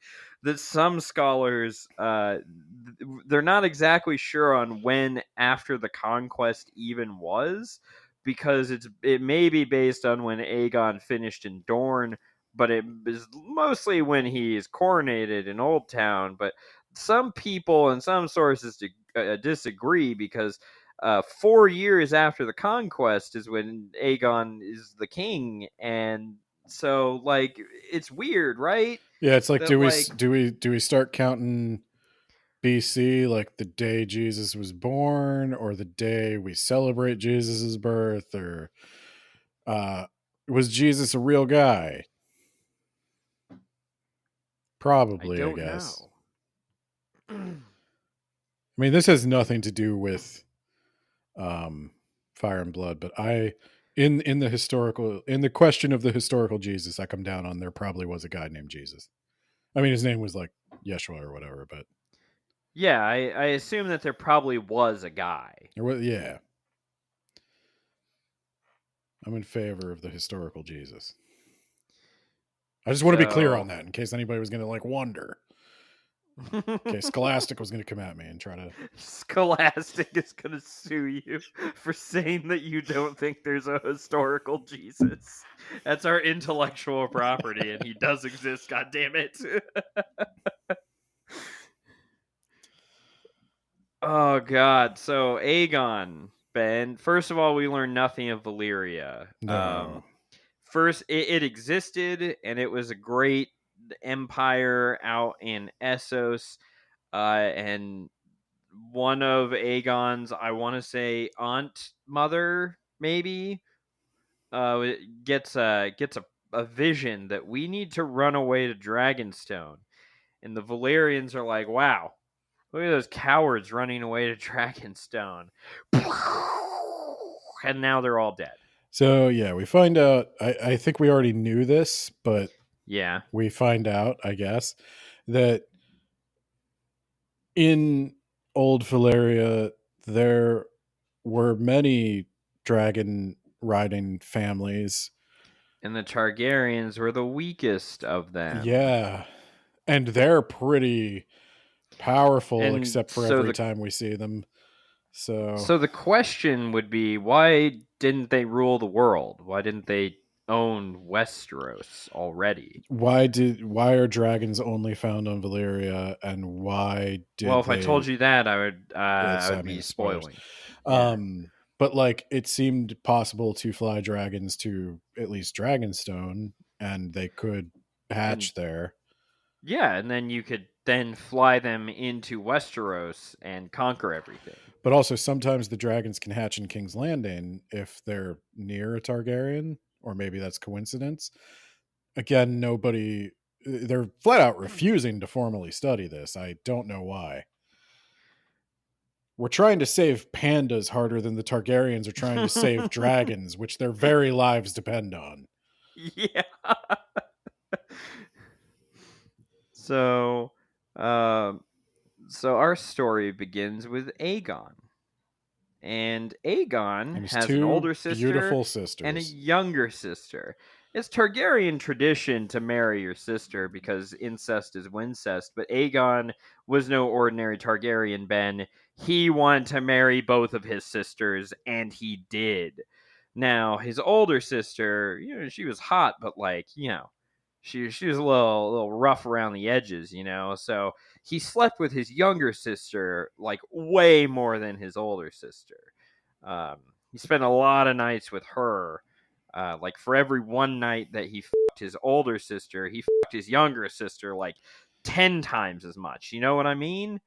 that some scholars they're not exactly sure on when after the conquest even was, because it may be based on when Aegon finished in Dorne, but it is mostly when he is coronated in Old Town. But some people and some sources disagree, because 4 years after the conquest is when Aegon is the king, and so like it's weird, right? Yeah, it's like, That like do we start counting BC like the day Jesus was born, or the day we celebrate Jesus's birth, or uh was Jesus a real guy? I Probably, I don't guess. know. I mean, this has nothing to do with um Fire and Blood, but I in the historical, in the question of the historical Jesus, I come down on there probably was a guy named Jesus. I mean, his name was like Yeshua or whatever, but Yeah, I assume that there probably was a guy. there was, yeah. I'm in favor of the historical Jesus. I just want to be clear on So that in case anybody was going to like wonder. Okay, Scholastic was going to come at me and try to. Scholastic is gonna sue you for saying that you don't think there's a historical Jesus. That's our intellectual property, and he does exist. God damn it! Oh God. So Aegon, Ben. First of all, we learn nothing of Valyria. No. First, it existed, and it was a great empire out in Essos, and one of Aegon's, I want to say, aunt, mother, maybe, gets a vision that we need to run away to Dragonstone, and the Valyrians are like, "Wow, look at those cowards running away to Dragonstone," and now they're all dead. So yeah, we find out. I think we already knew this, but Yeah, we find out, I guess, that in old Valeria there were many dragon riding families. and the Targaryens were the weakest of them. Yeah, and they're pretty powerful, And except for so every the time we see them. So So the question would be, why didn't they rule the world? Why didn't they own Westeros already? why are dragons only found on Valyria, and why Well, did if I told they? you that, It's, I I would mean, be it's spoilers. spoiling. Yeah, But like it seemed possible to fly dragons to at least Dragonstone, and they could and hatch there. yeah, and then you could then fly them into Westeros and conquer everything. But also sometimes the dragons can hatch in King's Landing if they're near a Targaryen, or maybe that's coincidence. Again, nobody, they're flat out refusing to formally study this. I don't know why. We're trying to save pandas harder than the Targaryens are trying to save dragons, which their very lives depend on. Yeah. So, um, so our story begins with Aegon. And Aegon And his has an two older sister beautiful and a sisters. younger sister. It's Targaryen tradition to marry your sister because incest is wincest, but Aegon was no ordinary Targaryen, Ben. He wanted to marry both of his sisters, and he did. Now, his older sister, she was hot, but like, she was a little rough around the edges, So he slept with his younger sister like way more than his older sister. He spent a lot of nights with her. Like for every one night that he fucked his older sister, he fucked his younger sister like 10 times as much. You know what I mean?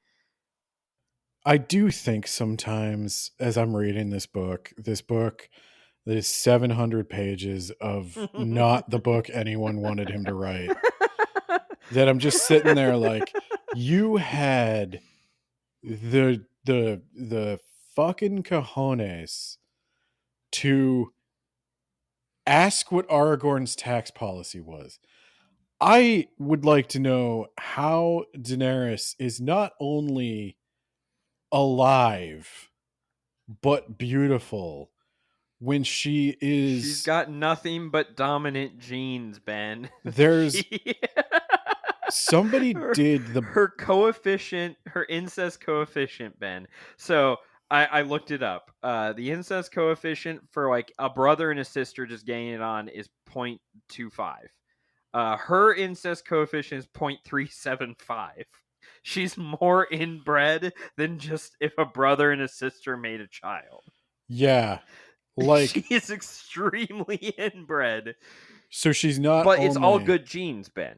I do think sometimes as I'm reading this book that is 700 pages of not the book anyone wanted him to write, that I'm just sitting there like, you had the fucking cojones to ask what Aragorn's tax policy was. I would like to know how Daenerys is not only alive but beautiful when she She's is got nothing but dominant genes, Ben. there's she Somebody her, did the her coefficient, her incest coefficient, Ben. So I looked it up. The incest coefficient for like a brother and a sister just getting it on is 0.25. Her incest coefficient is 0.375. She's more inbred than just if a brother and a sister made a child. yeah, She like is extremely inbred, so she's not but it's all only good genes, Ben.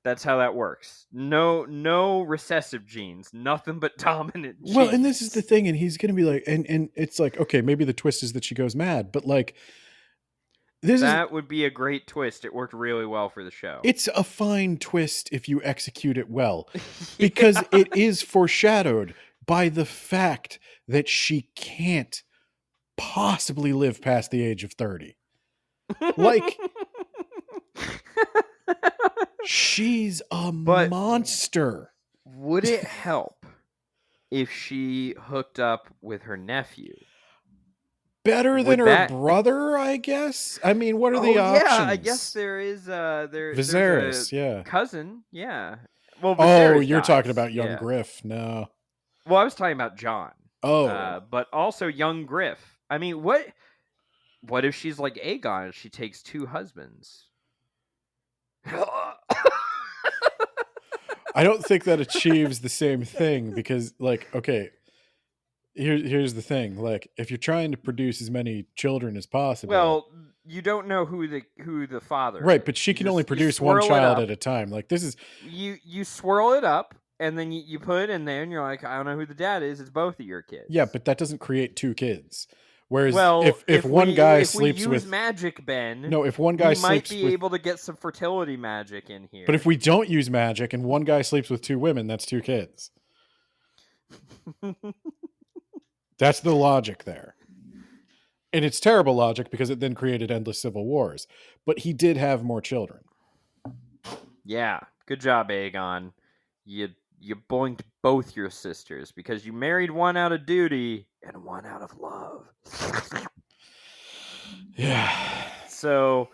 That's how that works. No recessive genes, nothing but dominant well, and this is the genes. thing, and he's gonna be like, and it's like, okay, maybe the twist is that she goes mad, but like this is That would be a great twist. It worked really well for the show. it's a fine twist if you execute it well, because Yeah. it is foreshadowed by the fact that she can't possibly live past the age of 30. Like, she's a But monster. would it help if she hooked up with her nephew? Better than Would her that brother, I guess. I mean, what are Oh the yeah, I guess options? there is there's a Viserys, yeah. cousin, yeah. Well, Oh, Viserys you're talking dies. about young Yeah. Griff. No. Well, I was talking about John. Oh. But also young Griff. I mean, what if she's like Aegon and she takes two husbands? I don't think that achieves the same thing because, like, okay, here's the thing. Like, if you're trying to produce as many children as possible, Well, you don't know who the father right, but is. she You can only just you produce one swirl it child at up. a time. Like, this is, You swirl it up and then you put it in there and you're like, I don't know who the dad is. It's both of your yeah, kids. but that doesn't create two kids. Whereas Well, if one guy if we sleeps use with, magic, Ben, no, if one guy we might sleeps be with, able to get some fertility magic in but if here. we don't use magic and one guy sleeps with two women, that's two kids. That's the logic there. And it's terrible logic because it then created endless civil wars. But he did have more children. Yeah, good job, Aegon. You boinked both your sisters because you married one out of duty and one out of love. Yeah. So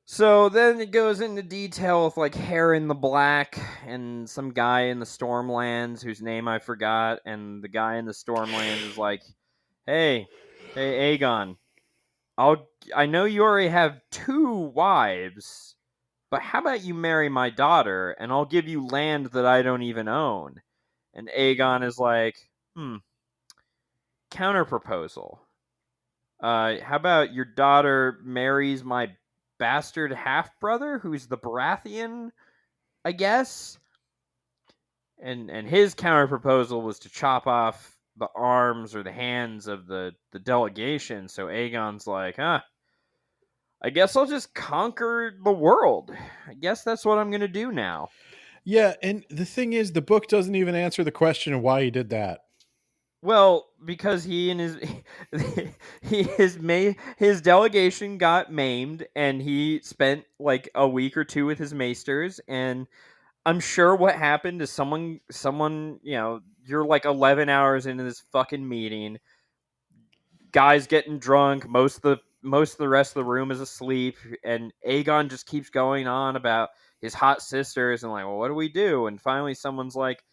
So then it goes into detail with like Hair in the Black and some guy in the Stormlands whose name I forgot, and the guy in the Stormlands is like, "Hey, hey Aegon, I know you already have two wives, but how about you marry my daughter and I'll give you land that I don't even own?" And Aegon is like, counter proposal. How about your daughter marries my bastard half brother, who's the Baratheon, I guess? And his counter proposal was to chop off the arms or the hands of the delegation. So Aegon's like, I guess I'll just conquer the world. I guess that's what I'm gonna do now. Yeah, and the thing is, the book doesn't even answer the question of why he did that. Well, because he and his his delegation got maimed, and he spent like a week or two with his maesters, and I'm sure what happened is someone you're like 11 hours into this fucking meeting, guys getting drunk, most of the rest of the room is asleep, and Aegon just keeps going on about his hot sisters and like, well, what do we do? And finally, someone's like,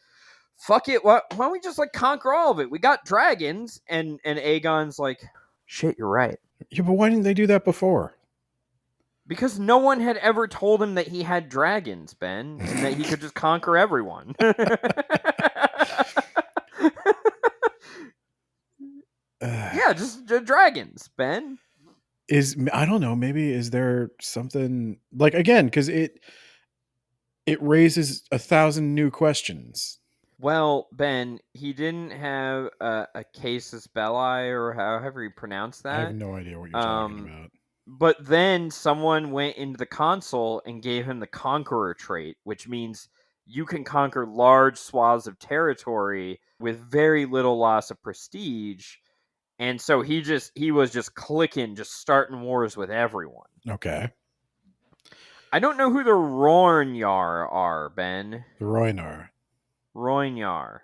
fuck it, why don't we just like conquer all of it? We got dragons, and Aegon's like, shit, you're right. Yeah, but why didn't they do that before? Because no one had ever told him that he had dragons, Ben, and that he could just conquer everyone. Yeah, just dragons, Ben. I don't know, maybe is there something like, again, because it raises 1,000 new questions. Well, Ben, he didn't have a casus belli, or however you pronounce I have that. no idea what you're talking Um, about. but then someone went into the console and gave him the conqueror trait, which means you can conquer large swaths of territory with very little loss of prestige. And so he was just clicking, just starting wars with everyone. Okay. I don't know who the Rornyar are, Ben. The Roinar. Rornyar.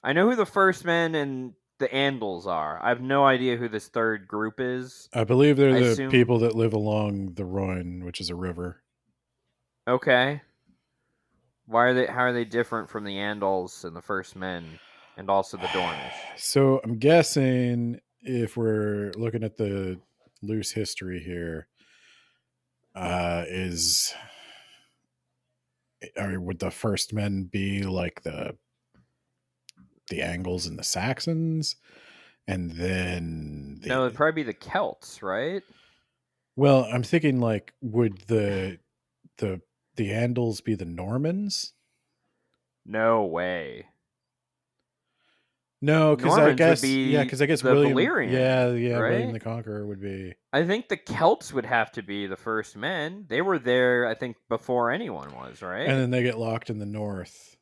I know who the First Men and the Andals are. I have no idea who this third group is. I believe I they're the assume. people that live along the Rhine, which is a river. Okay. Why are they? How are they different from the Andals and the First Men, and also the Dornish? So I'm guessing if we're looking at the loose history here, is or would the first men be like the Angles and the Saxons, and then No, it'd probably be the Celts, right? well, I'm thinking like would the the Andals be the Normans? No way. No, because I Normans would guess yeah, be because I guess the William, Valyrian, William right? the Conqueror would be. I think the Celts would have to be the first men. They were there, I think, before anyone was, And right? then they get locked in the north.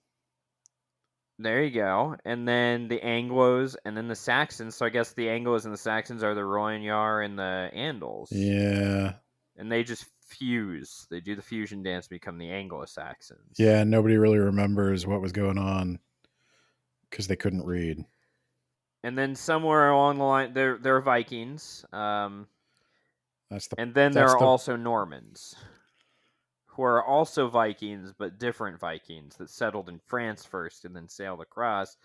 There you go. And then the Anglos and then the Saxons. So I guess the Anglos and the Saxons are the Royanyar and the Andals. Yeah. And they just fuse. They do the fusion dance and become the Anglo-Saxons. Yeah, nobody really remembers what was going on because they couldn't read. And then somewhere along the line, they're Vikings. That's the And then there that's are the also Normans, who are also Vikings, but different Vikings that settled in France first and then sailed across.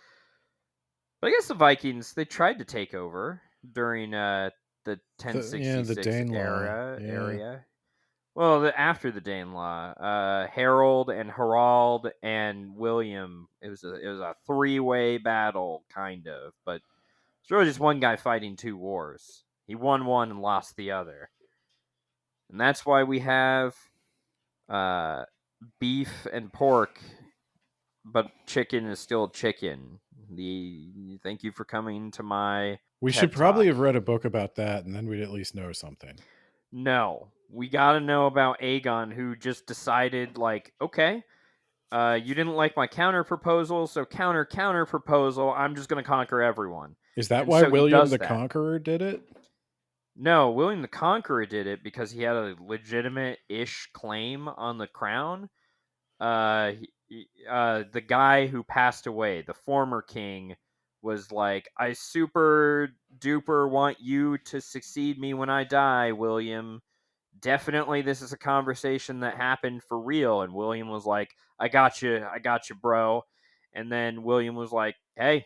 But I guess the Vikings, they tried to take over during the the 1066 Danelaw. era Yeah. area. Well, after the Danelaw, Harold and Harald and William. It was a three-way battle, kind of, but it's really just one guy fighting two wars. He won one and lost the other, and that's why we have uh, beef and pork, but chicken is still chicken. The Thank you for coming to my We should TED probably talk. have read a book about that, and then we'd at least know something. No, we got to know about Aegon, who just decided, like, okay, you didn't like my counter proposal, so counter proposal. I'm just going to conquer everyone, Is that and why so he William does the that. Conqueror did it? No, William the Conqueror did it because he had a legitimate-ish claim on the crown. The guy who passed away, the former king, was like, I super duper want you to succeed me when I die, William. Definitely, this is a conversation that happened for real. And William was like, I got you, bro. And then William was like, hey,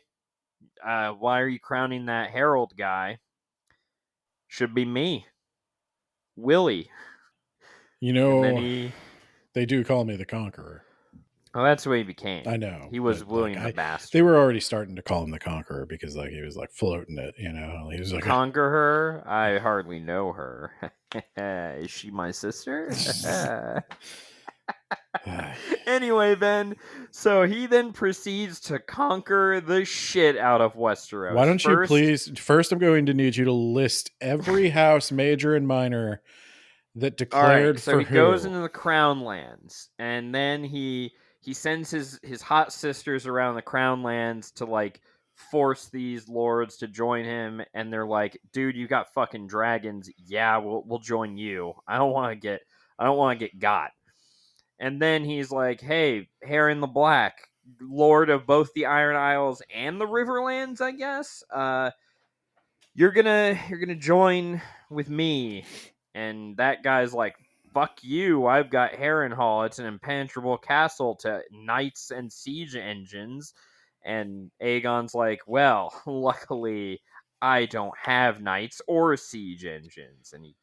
why are you crowning that Harold guy? Should be me, Willie. You And then know, he, they do call me the Conqueror. well, that's what he I became. know, He was but like William the they Bastard. were already starting to call him the Conqueror because like he was like floating it, he was like Conquer her? I hardly know her. Is she my sister? Anyway, then, so he then proceeds to conquer the shit out of why Westeros. don't you First, please? First, I'm going to need you to list every house, major and minor, that all right, declared so for he goes who. into the Crown Lands, and then he sends his hot sisters around the Crown Lands to like force these lords to join him, and they're like, "Dude, you got fucking dragons. Yeah, we'll join you. I don't want to get got." And then he's like, "Hey, Heron the Black, Lord of both the Iron Isles and the Riverlands, I guess. You're gonna join with me." And that guy's like, "Fuck you! I've got Harrenhal. It's an impenetrable castle to knights and siege engines." And Aegon's like, "Well, luckily, I don't have knights or siege engines." And he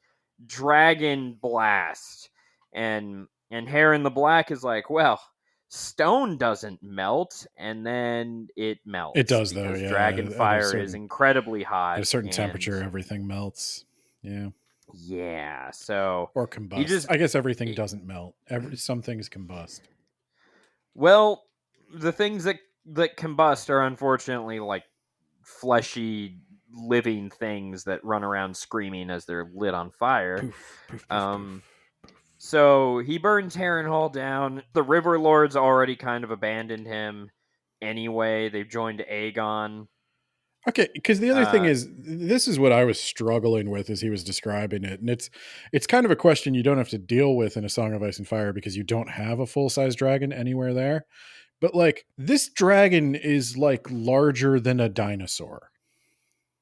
dragon blast, and Heron the Black is like, "Well, stone doesn't melt," and then it It melts does though, because yeah. dragon fire is incredibly At hot. a certain And temperature, everything melts. Yeah, yeah, so or he combusts. just I guess everything he- doesn't melt. Some things combust. well, the things that combust are unfortunately like fleshy living things that run around screaming as they're lit on fire. Poof, poof, poof, um poof. So he burns Harrenhal down. The River Lords already kind of abandoned him anyway. They've joined Aegon. Okay, because the other thing Uh, is, this is what I was struggling with as he was describing it, and it's kind of a question you don't have to deal with in A Song of Ice and Fire because you don't have a full size dragon anywhere there. But like this dragon is like larger than a dinosaur.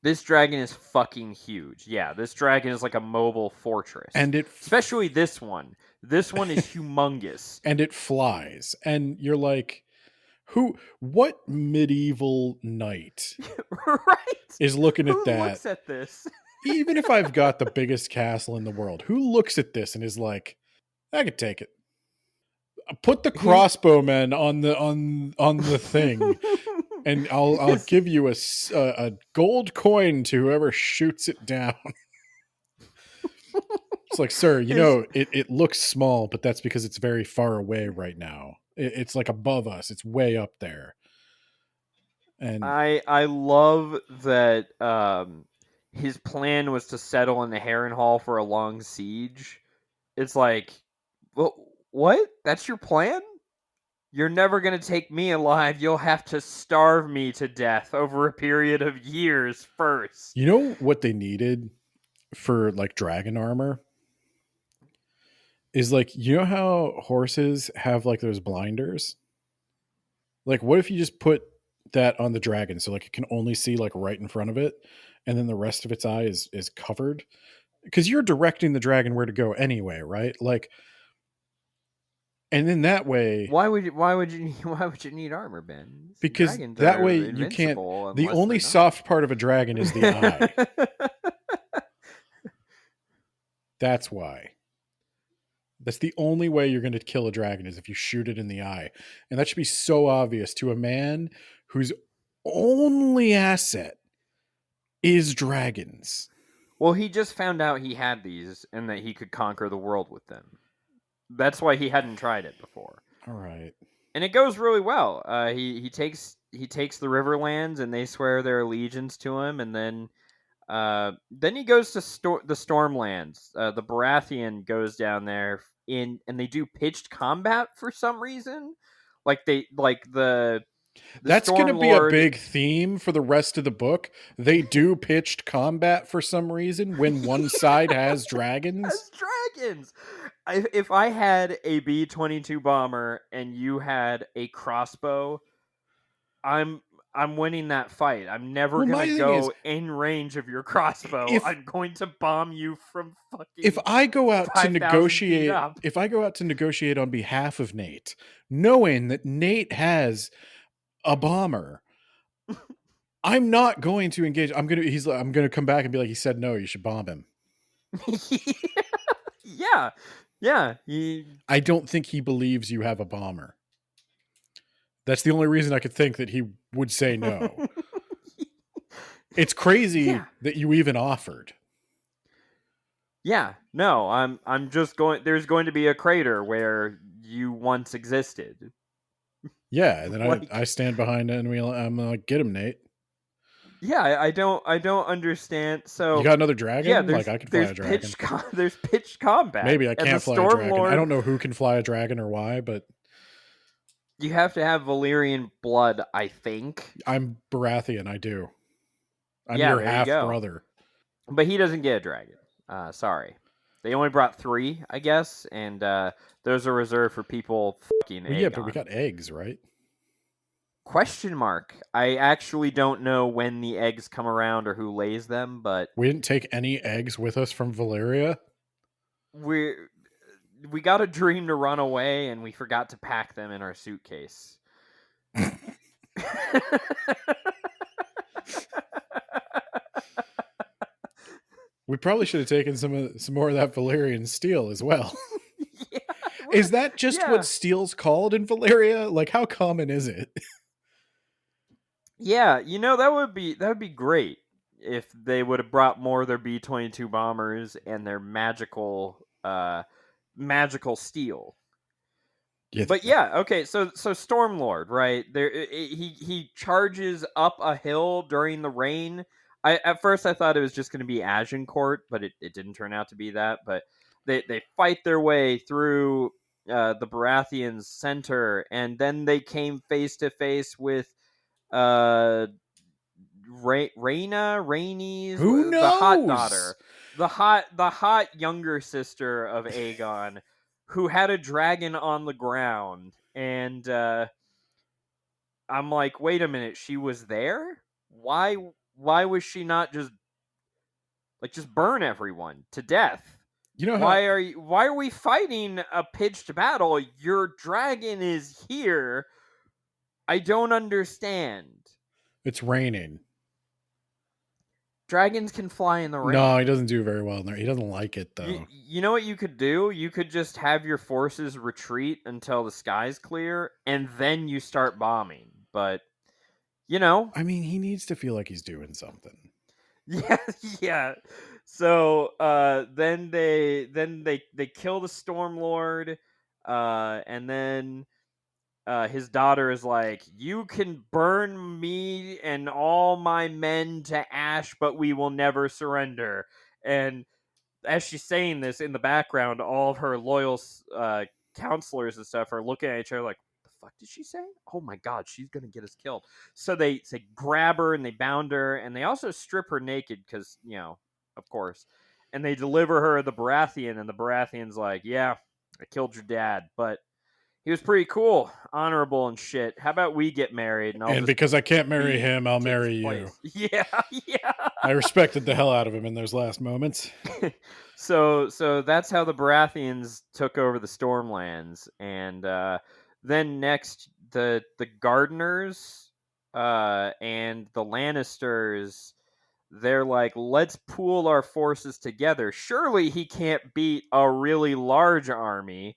This dragon is fucking huge. Yeah, this dragon is like a mobile fortress. And especially this one. This one is humongous. And it flies. And you're like, what medieval knight right? is looking Who at that? looks at this? Even if I've got the biggest castle in the world, who looks at this and is like, I could take it. Put the crossbowmen on the thing, and I'll give you a gold coin to whoever shoots it down. It's like, sir, it looks small, but that's because it's very far away right now. It's like above us. It's way up there. And I love that his plan was to settle in the Harrenhal for a long siege. It's like, well, what? That's your plan? You're never going to take me alive. You'll have to starve me to death over a period of years first. You know what they needed for like dragon armor? Is like, you know how horses have like those blinders? Like, what if you just put that on the dragon so like it can only see like right in front of it, and then the rest of its eye is covered? Because you're directing the dragon where to go anyway, right? Like, and then that way, why would you need armor, Ben? Because Dragons that are way you can't. invincible The unless only they're not. soft part of a dragon is the eye. That's why. That's the only way you're going to kill a dragon, is if you shoot it in the eye. And that should be so obvious to a man whose only asset is dragons. Well, he just found out he had these and that he could conquer the world with them. That's why he hadn't tried it before. All right. And it goes really well. He takes the Riverlands, and they swear their allegiance to him, and then he goes to the Stormlands. The Baratheon goes down there and they do pitched combat for some reason. That's going to be a Stormlord- big theme for the rest of the book. They do pitched combat for some reason when one side has dragons. Has dragons. If I had a B-22 bomber and you had a crossbow, I'm winning that fight. I'm never going to go in range of your crossbow. I'm going to bomb you from fucking. If I go out to negotiate, on behalf of Nate, knowing that Nate has a bomber, I'm not going to engage. I'm going to come back and be like, he said no, you should bomb him. Yeah. I don't think he believes you have a bomber. That's the only reason I could think that he would say no. It's crazy that you even offered. Yeah, no, I'm just going. There's going to be a crater where you once existed. Yeah, and then I stand behind it and I'm like, get him, Nate. Yeah, I don't understand. So you got another dragon? Yeah, like I can fly a dragon. There's pitched combat. Maybe I can't fly a dragon. I don't know who can fly a dragon or why, but you have to have Valyrian blood, I think. I'm Baratheon. I do. I'm your half brother. But he doesn't get a dragon. Sorry. They only brought 3, I guess, and those are reserved for people fucking Aegon. Yeah, but we got eggs, right? Question mark. I actually don't know when the eggs come around or who lays them, but we didn't take any eggs with us from Valyria. We got a dream to run away, and we forgot to pack them in our suitcase. We probably should have taken some more of that Valyrian steel as well. Yeah, is that just what steel's called in Valyria? Like, how common is it? Yeah, that would be great if they would have brought more of their B-22 bombers and their magical steel. Yeah. But yeah, okay, so Stormlord, right? There he charges up a hill during the rain. At first I thought it was just going to be Agincourt, but it didn't turn out to be that. But they fight their way through the Baratheon's center, and then they came face to face with Rhaenys, who knows? The hot daughter, the hot younger sister of Aegon, who had a dragon on the ground, and I'm like, wait a minute, she was there? Why why was she not just burn everyone to death? You know how Why are we fighting a pitched battle? Your dragon is here. I don't understand. it's raining. Dragons can fly in the No, he rain. doesn't do very well in there. He doesn't like it You, though. you know what you could do? You could just have your forces retreat until the sky's clear, and then you start bombing. But, you know, I mean, he needs to feel like he's doing something. yeah, yeah. So then they kill the Storm Lord, and then his daughter is like, "You can burn me and all my men to ash, but we will never surrender." And as she's saying this in the background, all of her loyal counselors and stuff are looking at each other like, "The fuck did she say? Oh my god, she's gonna get us killed!" So they grab her and they bound her, and they also strip her naked because of course, and they deliver her the Baratheon, and the Baratheon's like, "Yeah, I killed your dad, but he was pretty cool, honorable and shit. How about we get married, and I'll And just because I can't marry him, I'll take his marry you. place." Yeah, yeah. I respected the hell out of him in those last moments. So that's how the Baratheons took over the Stormlands, and then next the Gardeners and the Lannisters. They're like, let's pool our forces together. Surely he can't beat a really large army.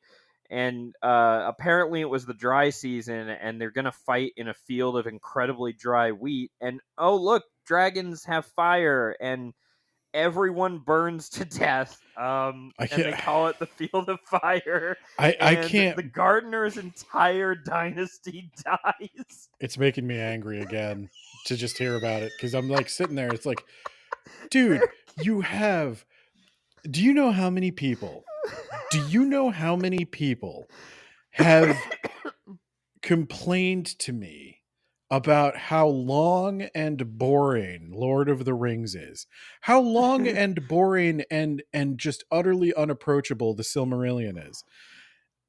And apparently it was the dry season, and they're gonna fight in a field of incredibly dry wheat. And oh look, dragons have fire, and everyone burns to death. I And can't. they call it the Field of Fire, I and can't. the Gardener's entire dynasty dies. It's making me angry again to just hear about it because I'm like sitting there. It's like, dude, you have. Do you know how many people? Do you know how many people have complained to me about how long and boring Lord of the Rings is? How long and boring and just utterly unapproachable the Silmarillion is.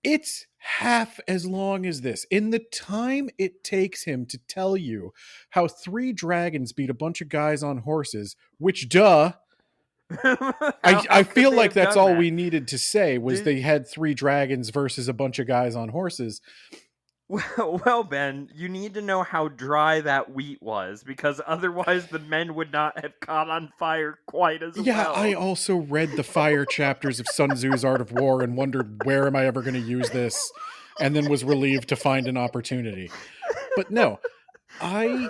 It's half as long as this. In the time it takes him to tell you how 3 dragons beat a bunch of guys on horses, which duh, I How could feel they like have that's done all that? we needed to say was Did, they had 3 dragons versus a bunch of guys on horses. well, Ben, you need to know how dry that wheat was, because otherwise the men would not have caught on fire quite as Yeah, I well. also read the fire chapters of Sun Tzu's Art of War and wondered where am I ever going to use this, and then was relieved to find an opportunity. But no, I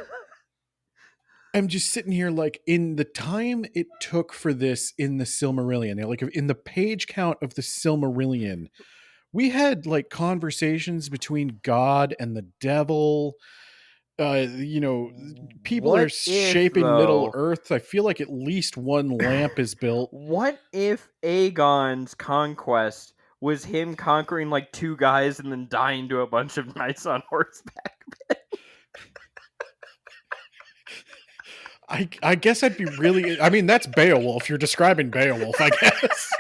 am just sitting here like in the time it took for this in the Silmarillion, like in the page count of the Silmarillion, we had like conversations between God and the devil. People are What if, shaping Middle though? Earth. I feel like at least one lamp is built. What if Aegon's conquest was him conquering like 2 guys and then dying to a bunch of knights on horseback? I guess I'd be really. I mean, that's Beowulf. You're describing Beowulf, I guess.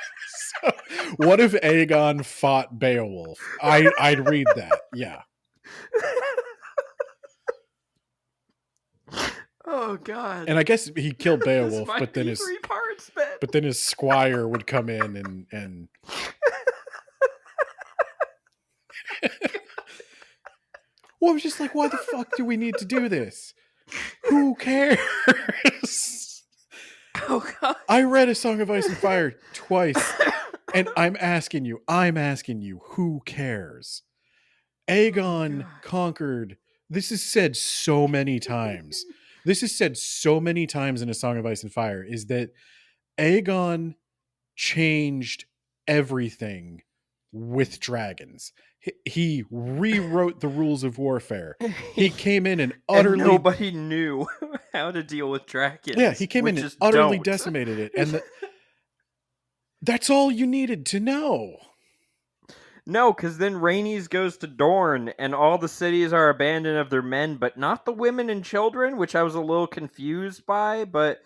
So, what if Aegon fought Beowulf? I'd read that. Yeah. Oh God! And I guess he killed This Beowulf, might be 3 parts, Ben. but then his squire would come in and well, I was just like, why the fuck do we need to do this? Who cares? Oh God! I read A Song of Ice and Fire twice, and I'm asking you, who cares? Aegon conquered. This is said so many times. This is said so many times in A Song of Ice and Fire is that Aegon changed everything with dragons. He rewrote the rules of warfare. He came in and And utterly nobody knew how to deal with dragons. yeah, he came in which and is utterly don't. decimated it, and that's all you needed to know. No, because then Rhaenys goes to Dorne, and all the cities are abandoned of their men, but not the women and children, which I was a little confused by. But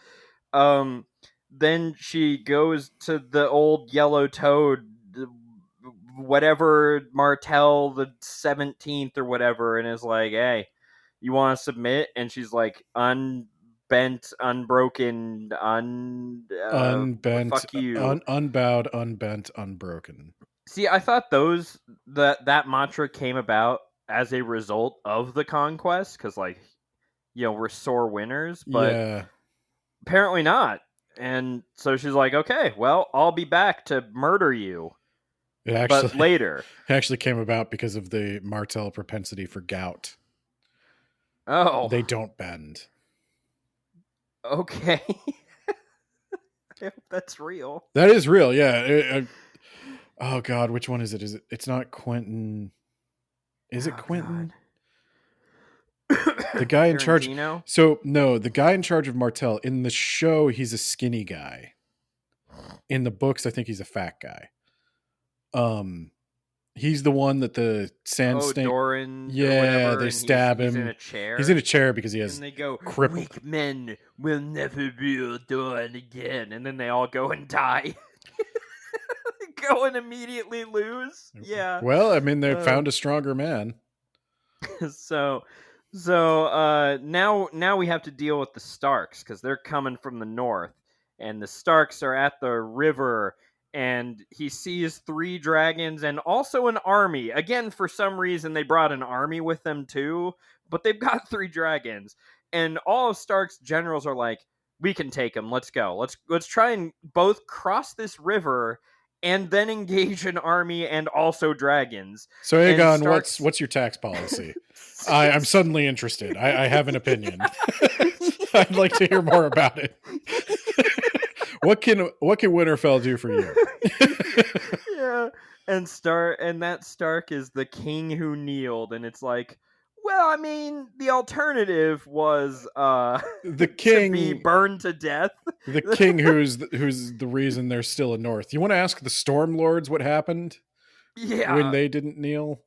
um, then she goes to the old yellow toad, whatever Martell the 17th or whatever, and is like, "Hey, you want to submit?" And she's like, unbound unbent, unbroken, Unbent, fuck you. unbowed, unbent, unbroken. See, I thought that mantra came about as a result of the conquest, because like, we're sore winners, but Yeah. apparently not. And so she's like, okay, well, I'll be back to murder you, It but actually later. it actually came about because of the Martell propensity for gout. Oh, They don't bend. okay. I hope that's real. That is real, yeah. Oh God, which one is it? It's not Quentin. Is it Oh Quentin? God. The guy in charge. Tarantino? So no, the guy in charge of Martell in the show, he's a skinny guy. In the books, I think he's a fat guy. He's the one that the sand Oh, snake. Doran or Yeah, whatever, they and stab he's in him. a chair. He's in a chair because he has And they go, crippled. weak men will never be Doran again. And then they all go and die. Go and immediately lose. Yeah. Well, I mean, they Uh, found a stronger man. so now we have to deal with the Starks, because they're coming from the north, and the Starks are at the river, and he sees 3 dragons and also an army. Again, for some reason they brought an army with them too, but they've got 3 dragons, and all of Stark's generals are like, we can take them, let's go, let's try and both cross this river and then engage an army and also dragons. So, And Aegon, Stark's what's your tax policy? I'm suddenly interested. I have an opinion. I'd like to hear more about it. What can Winterfell do for you? Yeah, and that Stark is the king who kneeled, and it's like, well, I mean, the alternative was The to be king, burned to death. the king who's the reason they're still in North. You want to ask the Storm Lords what happened when Yeah. they didn't kneel?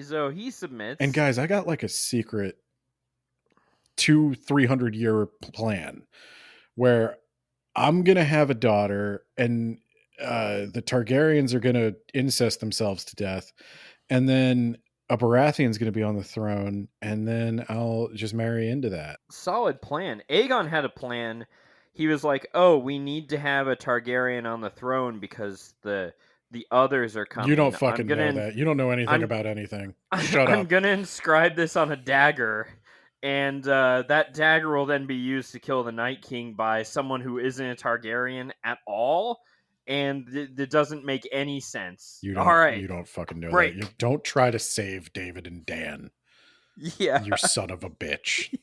So he submits. And guys, I got like a secret 200-300 year plan where I'm gonna have a daughter, and the Targaryens are gonna incest themselves to death, and then a Baratheon's gonna be on the throne, and then I'll just marry into that. Solid plan. Aegon had a plan. He was like, "Oh, we need to have a Targaryen on the throne because the others are coming. You don't fucking I'm gonna know that. You don't know anything I'm about anything. Shut I'm up. gonna inscribe this on a dagger, and that dagger will then be used to kill the Night King by someone who isn't a Targaryen at all, and it doesn't make any sense. You All right, don't fucking know break. that. You don't try to save David and Dan, Yeah. you son of a bitch.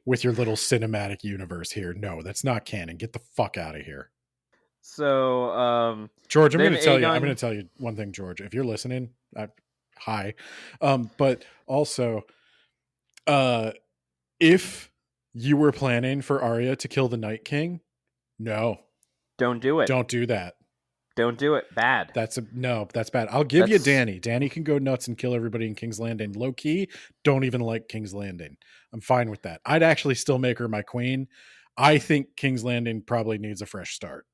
With your little cinematic universe here. No, that's not canon. Get the fuck out of here. So, George, I'm then going to tell you. I'm Aegon- going to tell you one thing, George. If you're listening, hi. But also, if you were planning for Arya to kill the Night King, no, don't do it. don't do that. Don't do it. Bad. That's bad. I'll give you That's- Dany. Dany can go nuts and kill everybody in King's Landing. Low key, don't even like King's Landing. I'm fine with that. I'd actually still make her my queen. I think King's Landing probably needs a fresh start.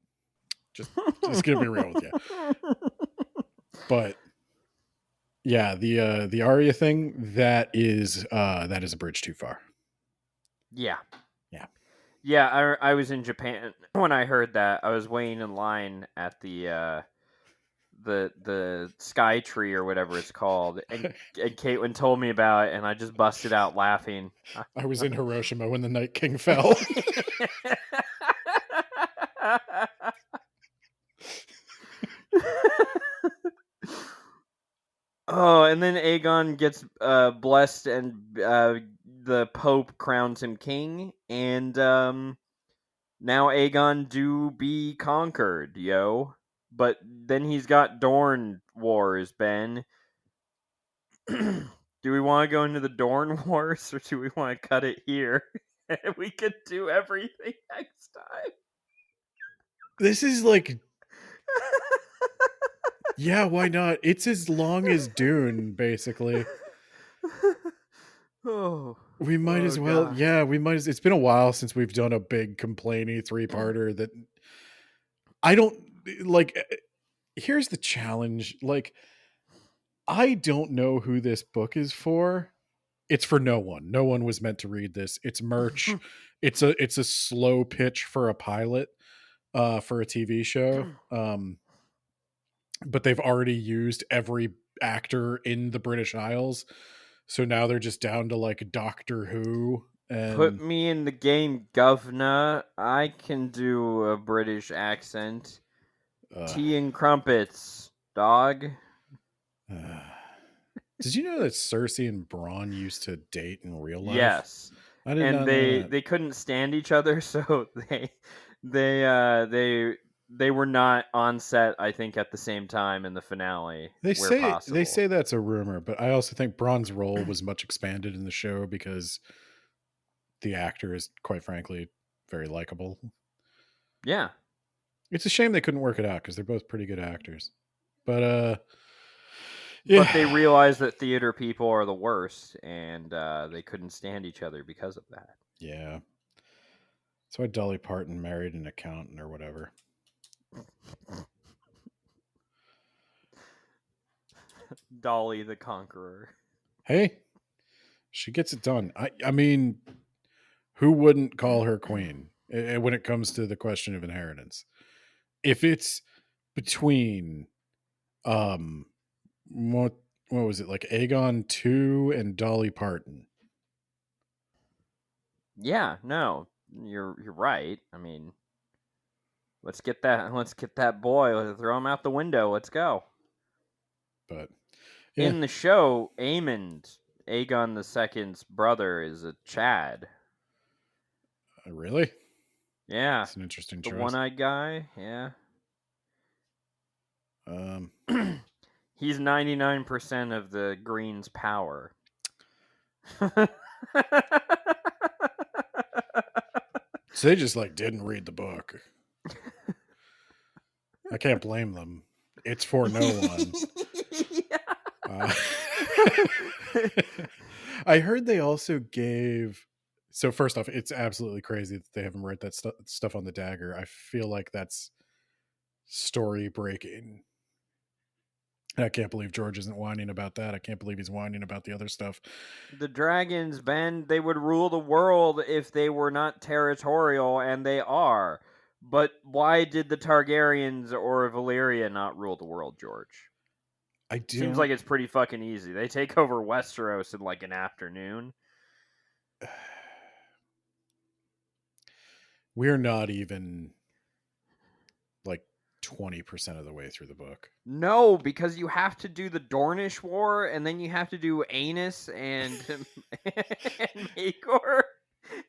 Just gonna be real with you. But yeah, the Arya thing, that is a bridge too far. Yeah. Yeah. Yeah, I was in Japan when I heard that. I was waiting in line at the Sky Tree or whatever it's called, and Caitlin told me about it, and I just busted out laughing. I was in Hiroshima when the Night King fell. Oh, and then Aegon gets blessed, and the Pope crowns him king, and now Aegon do be conquered, yo. But then he's got Dorne Wars, Ben. Do we want to go into the Dorne Wars, or do we want to cut it here? We could do everything next time. This is like, yeah, why not? It's as long as Dune, basically. Oh, We might as well. God. Yeah, we might as. It's been a while since we've done a big complainy 3-parter that I don't like. Here's the challenge. Like, I don't know who this book is for. it's for no one. No one was meant to read this. It's merch. It's a slow pitch for a pilot for a TV show. But they've already used every actor in the British Isles. So now they're just down to like Doctor Who Put and me in the game, governor. I can do a British accent. uh, Tea and crumpets, dog. did you know that Cersei and Bronn used to date in real life? Yes, I did and not know that. they couldn't stand each other, so they uh they they were not on set. I think at the same time in the finale, where They possible. say that's a rumor, but I also think Bronn's role was much expanded in the show because the actor is, quite frankly, very likable. Yeah, It's a shame they couldn't work it out because they're both pretty good actors. But but they yeah, realized that theater people are the worst, and they couldn't stand each other because of that. yeah. That's why Dolly Parton married an accountant or whatever. Dolly the Conqueror. Hey, she gets it done. I mean, who wouldn't call her queen when it comes to the question of inheritance? If it's between um what was it, like Aegon 2 and Dolly Parton? Yeah, no, you're right. I mean, let's get that boy. Let's throw him out the window. Let's go. But yeah, In the show, Aemond, Aegon II's brother, is a Chad. really, Yeah, it's an interesting the choice. one-eyed guy. Yeah, Um, he's 99% of the Green's power. so they just like didn't read the book. I can't blame them. It's for no one. Uh, I heard they also gave. So first off, it's absolutely crazy that they haven't write that stuff on the dagger. I feel like that's story breaking. I can't believe George isn't whining about that. I can't believe he's whining about the other stuff. The dragons, Ben, they would rule the world if they were not territorial, and they are. But why did the Targaryens or Valyria not rule the world, George? I Seems don't. like it's pretty fucking easy. They take over Westeros in like an afternoon. We're not even like 20% of the way through the book. No, because you have to do the Dornish War, and then you have to do Aenys and, and Maegor.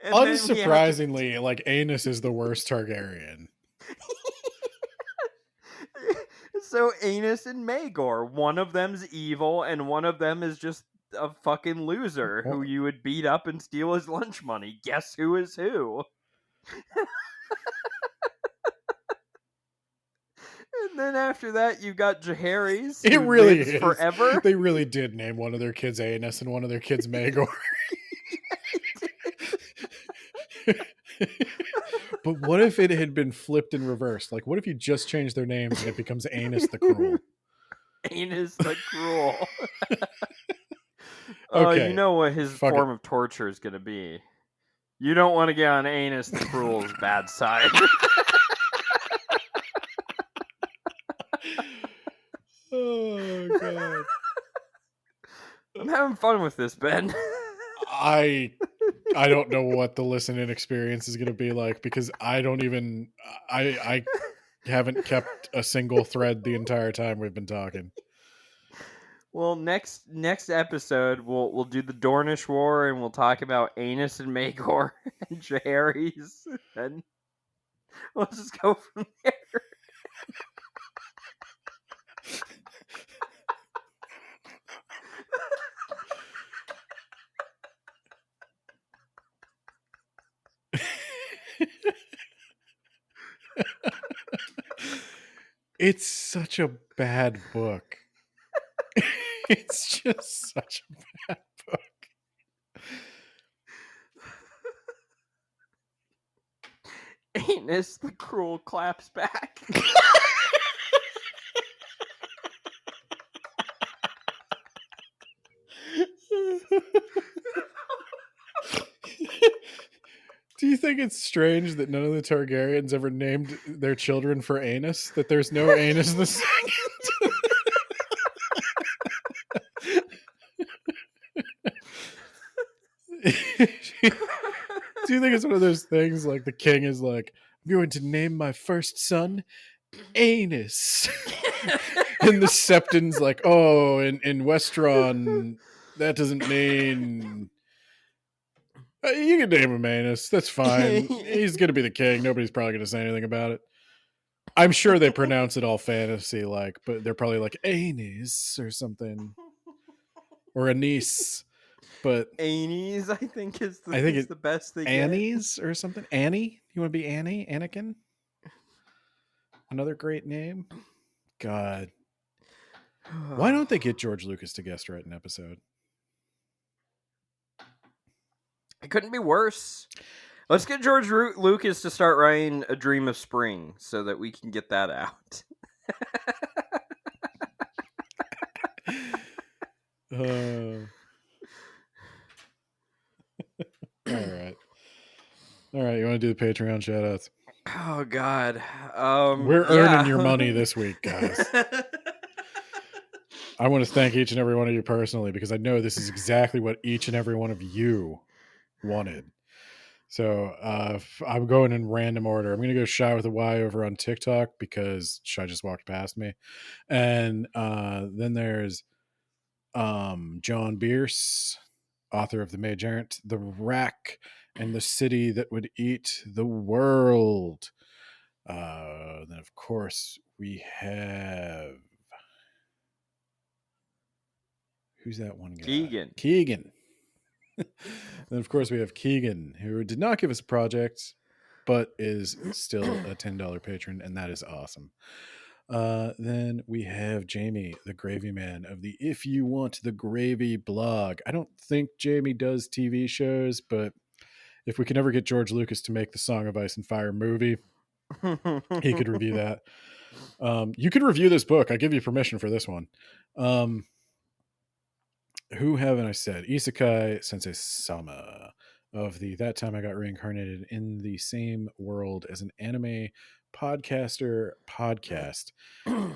And then we have to. Unsurprisingly, like Aenys is the worst Targaryen. So Aenys and Maegor, one of them's evil, and one of them is just a fucking loser who Well, you would beat up and steal his lunch money. Guess who is who? And then after that, you got Jaehaerys, it who really lives is. forever. They really did name one of their kids Aenys and one of their kids Maegor. But what if it had been flipped in reverse? Like, what if you just change their names and it becomes Aenys the Cruel? Aenys the Cruel. You Okay, know what his fuck it. form of torture is going to be. You don't want to get on Aenys the Cruel's bad side. Oh god. I'm having fun with this, Ben. I don't know what the listening experience is going to be like because I don't even I haven't kept a single thread the entire time we've been talking. Well, next episode we'll do the Dornish War, and we'll talk about Aenys and Maegor and Jaehaerys, and we'll just go from there. It's such a bad book. It's just such a bad book. Aenys the Cruel claps back. you think it's strange that none of the Targaryens ever named their children for anus? That there's no Anus the second? Do you think it's one of those things like the king is like, I'm going to name my first son Anus? And the Septon's like, oh, in Westeros, that doesn't mean... you can name him Anus. That's fine. He's going to be the king. Nobody's probably going to say anything about it. I'm sure they pronounce it all fantasy-like, but they're probably like Anus or something. Or Anise. But Annie's, I think, is the best thing. Annie's or something. Annie? You want to be Annie? Anakin? Another great name. God. Why don't they get George Lucas to guest write an episode? It couldn't be worse. Let's get George Lucas to start writing A Dream of Spring so that we can get that out. All right. You want to do the Patreon shout-outs? Oh, God. We're earning your money this week, guys. I want to thank each and every one of you personally because I know this is exactly what each and every one of you wanted. So I'm going in random order. I'm going to go Shy with a Y over on TikTok because Shy just walked past me. And then there's John Bierce, author of The Mage Errant, The Rack, and The City That Would Eat the World. Then, of course, we have... Who's that one guy? Keegan. Then, of course, we have Keegan, who did not give us a project, but is still a $10 patron, and that is awesome. Then we have Jamie, the Gravy Man of the If You Want the Gravy blog. I don't think Jamie does TV shows, but if we can ever get George Lucas to make the Song of Ice and Fire movie, he could review that. You could review this book. I give you permission for this one. Who haven't I said? Isekai Sensei Sama of the That Time I Got Reincarnated in the Same World as an Anime Podcaster podcast.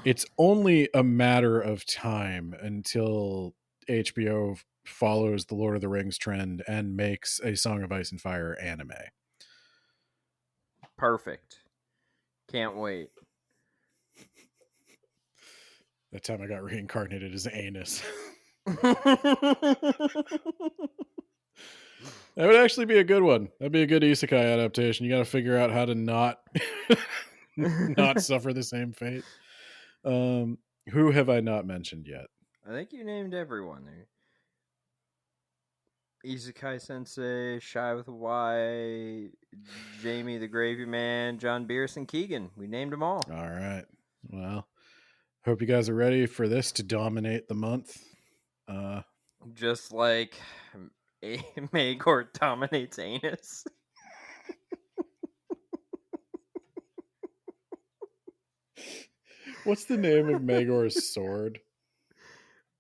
It's only a matter of time until HBO follows the Lord of the Rings trend and makes a Song of Ice and Fire anime. Perfect. Can't wait. That Time I Got Reincarnated as Anus. That would actually be a good one. That'd be a good isekai adaptation. You got to figure out how to not suffer the same fate. Who have I not mentioned yet? I think you named everyone there. Isekai Sensei, Shy with a Y, Jamie the Gravy Man, John Bierce, and Keegan. We named them all. All right. Well, hope you guys are ready for this to dominate the month. Just like Maegor dominates Anus. What's the name of Maegor's sword?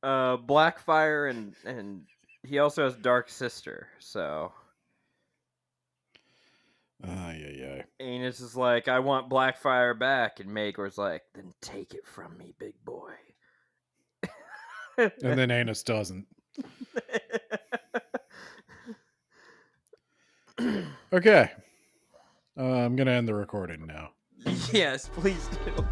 Blackfire, and he also has Dark Sister, so... Yeah. Anus is like, I want Blackfire back, and Maegor's like, then take it from me, big boy. And then Anus doesn't. Okay. I'm going to end the recording now. Yes, please do.